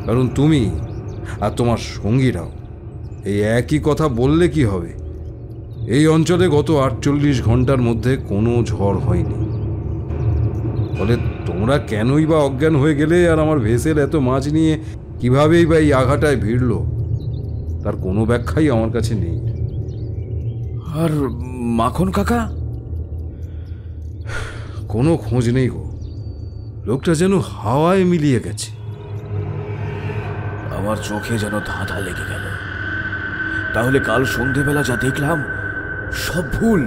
কারণ তুমি আর তোমার সঙ্গীরাও এই একই কথা বললে কি হবে। এই অঞ্চলে গত 48 ঘন্টার মধ্যে কোনো ঝড় হয়নি। ফলে তোমরা কেনই বা অজ্ঞান হয়ে গেলে, আর আমার ভেসেল এত মাছ নিয়ে কিভাবেই বা এই আঘাটায় ভিড়ল, তার কোনো ব্যাখ্যাই আমার কাছে নেই। আর মাখন কাকা? কোনো খোঁজ নেই গো। লোকটা যেন হাওয়ায় মিলিয়ে গেছে। আমার চোখে যেন ধাঁধা লেগে গেল। তাহলে কাল সন্ধেবেলা যা দেখলাম সব ভুল।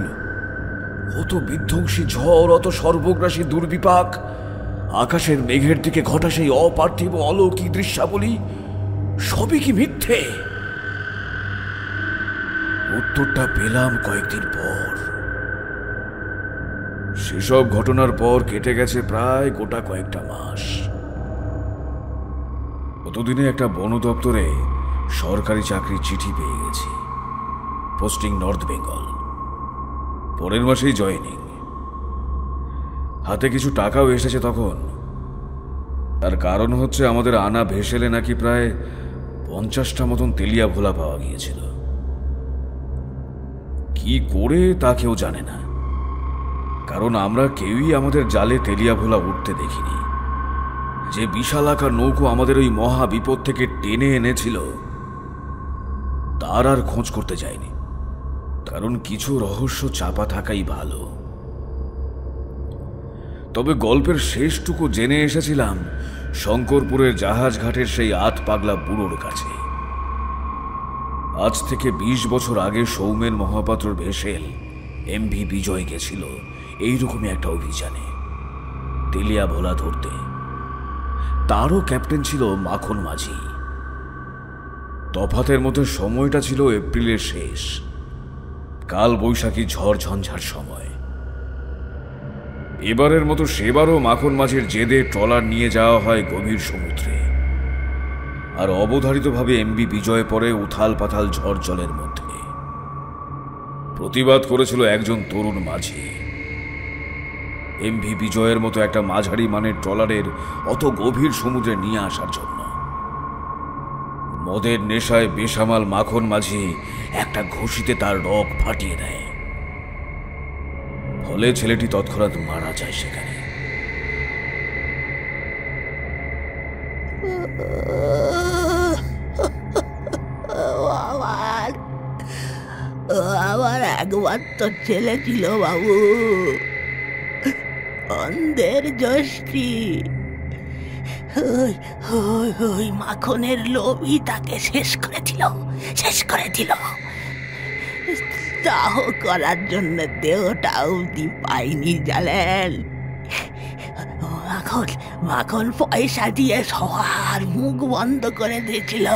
অত বিধ্বংসী ঝড়, অত সর্বগ্রাসী দুর্বিপাক, আকাশের মেঘের দিকে ঘটা সেই অপার্থিব অলৌকিক দৃশ্যাবলী, সবই কি মিথ্যে? উত্তরটা পেলাম কয়েকদিন পর। সেসব ঘটনার পর কেটে গেছে প্রায় গোটা কয়েকটা মাস। কতদিনে একটা বন দপ্তরে সরকারি চাকরির চিঠি পেয়ে গেছি, পোস্টিং নর্থ বেঙ্গল, পরের মাসেই জয়েনিং। হাতে কিছু টাকাও এসেছে তখন। তার কারণ হচ্ছে আমাদের আনা ভেসেলে নাকি প্রায় 50টা মতন তেলিয়া ভোলা পাওয়া গিয়েছিল। কি করে তা কেউ জানে না, কারণ আমরা কেউই আমাদের জালে তেলিয়া ভোলা উঠতে দেখিনি। যে বিশালাকার নৌকো আমাদের ওই মহা বিপদ থেকে টেনে এনেছিল তার আর খোঁজ করতে যায়নি, কারণ কিছু রহস্য চাপা থাকাই ভালো। তবে গল্পের শেষটুকু জেনে এসেছিলাম শঙ্করপুরের জাহাজ ঘাটের সেই আত পাগলা বুড়োর কাছে। আজ থেকে 20 বছর আগে সৌমেন মহাপাত্রর ভেসেল এমভি বিজয় গেছিল এইরকমই একটা অভিযানে তেলিয়া ভোলা ধরতে। তারও ক্যাপ্টেন ছিল মাখন মাঝি। তফাতের মধ্যে সময়টা ছিল এপ্রিলের শেষ, কাল বৈশাখী ঝড় ঝঞ্ঝার সময়। এবারের মতো সেবারও মাখন মাঝির জেদে ট্রলার নিয়ে যাওয়া হয় গভীর সমুদ্রে, আর অবধারিতভাবে এমভি বিজয় পড়ে উথাল পাথাল ঝড় জলের মধ্যে। প্রতিবাদ করেছিল একজন তরুণ মাঝি। এমভি বিজয়ের মতো একটা মাঝারি মানের ট্রলারের অত গভীর সমুদ্রে নিয়ে আসার জন্য। মদের নেশায় বেসামাল মাখন মাঝি একটা ঘুষিতে তার রগ ফাটিয়ে দেয়, ফলে ছেলেটি তৎক্ষণাৎ মারা যায় সেখানে। আমার একমাত্র ছেলে ছিল বাবু, অন্ধের যষ্টি। ওই মাখনের লোভই তাকে শেষ করে দিল। দাহ করার জন্য দেহটা অবধি পাইনি জানেন। মাখন পয়সা দিয়ে সবার মুখ বন্ধ করে দিয়েছিল।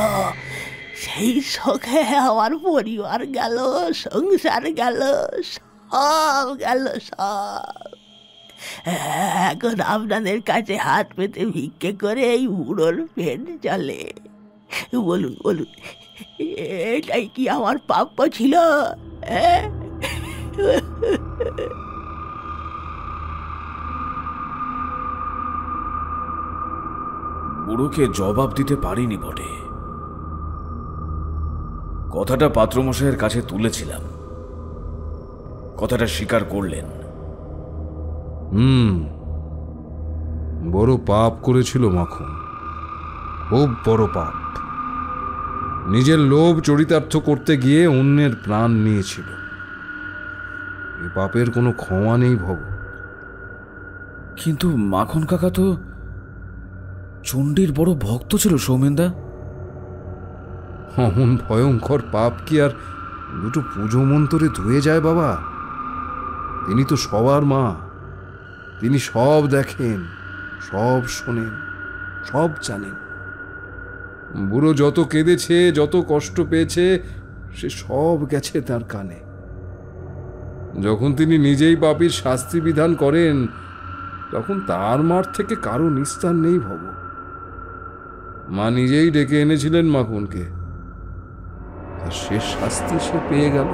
সেই শোকে আমার পরিবার গেল, সংসার গেল, সব গেল সব। এখন আপনাদের কাছে হাত পেতে ভিক্ষে করে এই বুড়োর পেট চলে। বলুন বলুন, এটাই কি আমার প্রাপ্য ছিল? বুড়োকে জবাব দিতে পারিনি বটে। কথাটা পাত্রমশাইয়ের কাছে তুলেছিলাম, কথাটা স্বীকার করলেন। বড় পাপ করেছিল মাখন, খুব বড় পাপ। নিজের লোভ চরিতার্থ করতে গিয়ে অন্যের প্রাণ নিয়েছিল। এ পাপের কোনো ক্ষমা নেই ভব। কিন্তু মাখন কাকা তো চণ্ডীর বড় ভক্ত ছিল সৌমেনদা। অমন ভয়ঙ্কর পাপ কি আর দুটো পুজো মন্তরে ধুয়ে যায় বাবা? তিনি তো সবার মা, তিনি সব দেখেন, সব শোনেন, সব জানেন। বুড়ো যত কেঁদেছে, যত কষ্ট পেয়েছে, সে সব গেছে তার কানে। যখন তিনি নিজেই পাপীর শাস্তি বিধান করেন, তখন তার মার থেকে কারো নিস্তার নেই ভব। মা নিজেই ডেকে এনেছিলেন মাখনকে, আর সে শাস্তি সে পেয়ে গেল।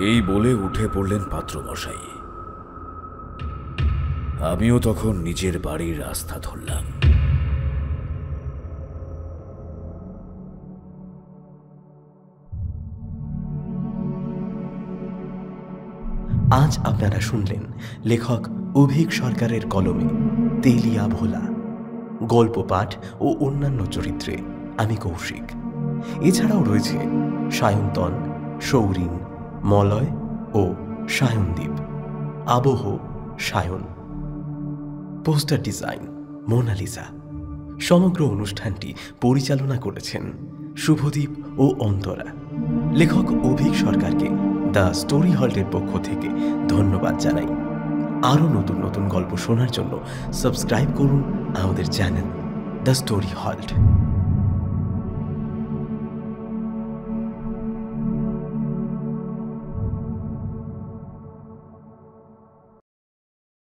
এই বলে উঠে পড়লেন পাত্রমশাই। আমিও তখন নিজের বাড়ির রাস্তা ধরলাম। আজ আপনারা শুনলেন লেখক অভিক সরকারের কলমে তেলিয়া ভোলা। গল্প পাঠ ও অন্যান্য চরিত্রে আমি কৌশিক। এছাড়াও রয়েছে সায়ন্তন, সৌরিন, মলয় ও সায়নদীপ, আবহ, সায়ন। Poster design Mona Lisa. সমগ্র অনুষ্ঠানটি পরিচালনা করেছেন শুভদীপ ও অন্তরা। লেখক অভিক সরকারকে দ্য স্টোরি হল্টের পক্ষ থেকে ধন্যবাদ জানাই। আরও নতুন নতুন গল্প শোনার জন্য সাবস্ক্রাইব করুন আমাদের চ্যানেল দ্য স্টোরি হল্ট।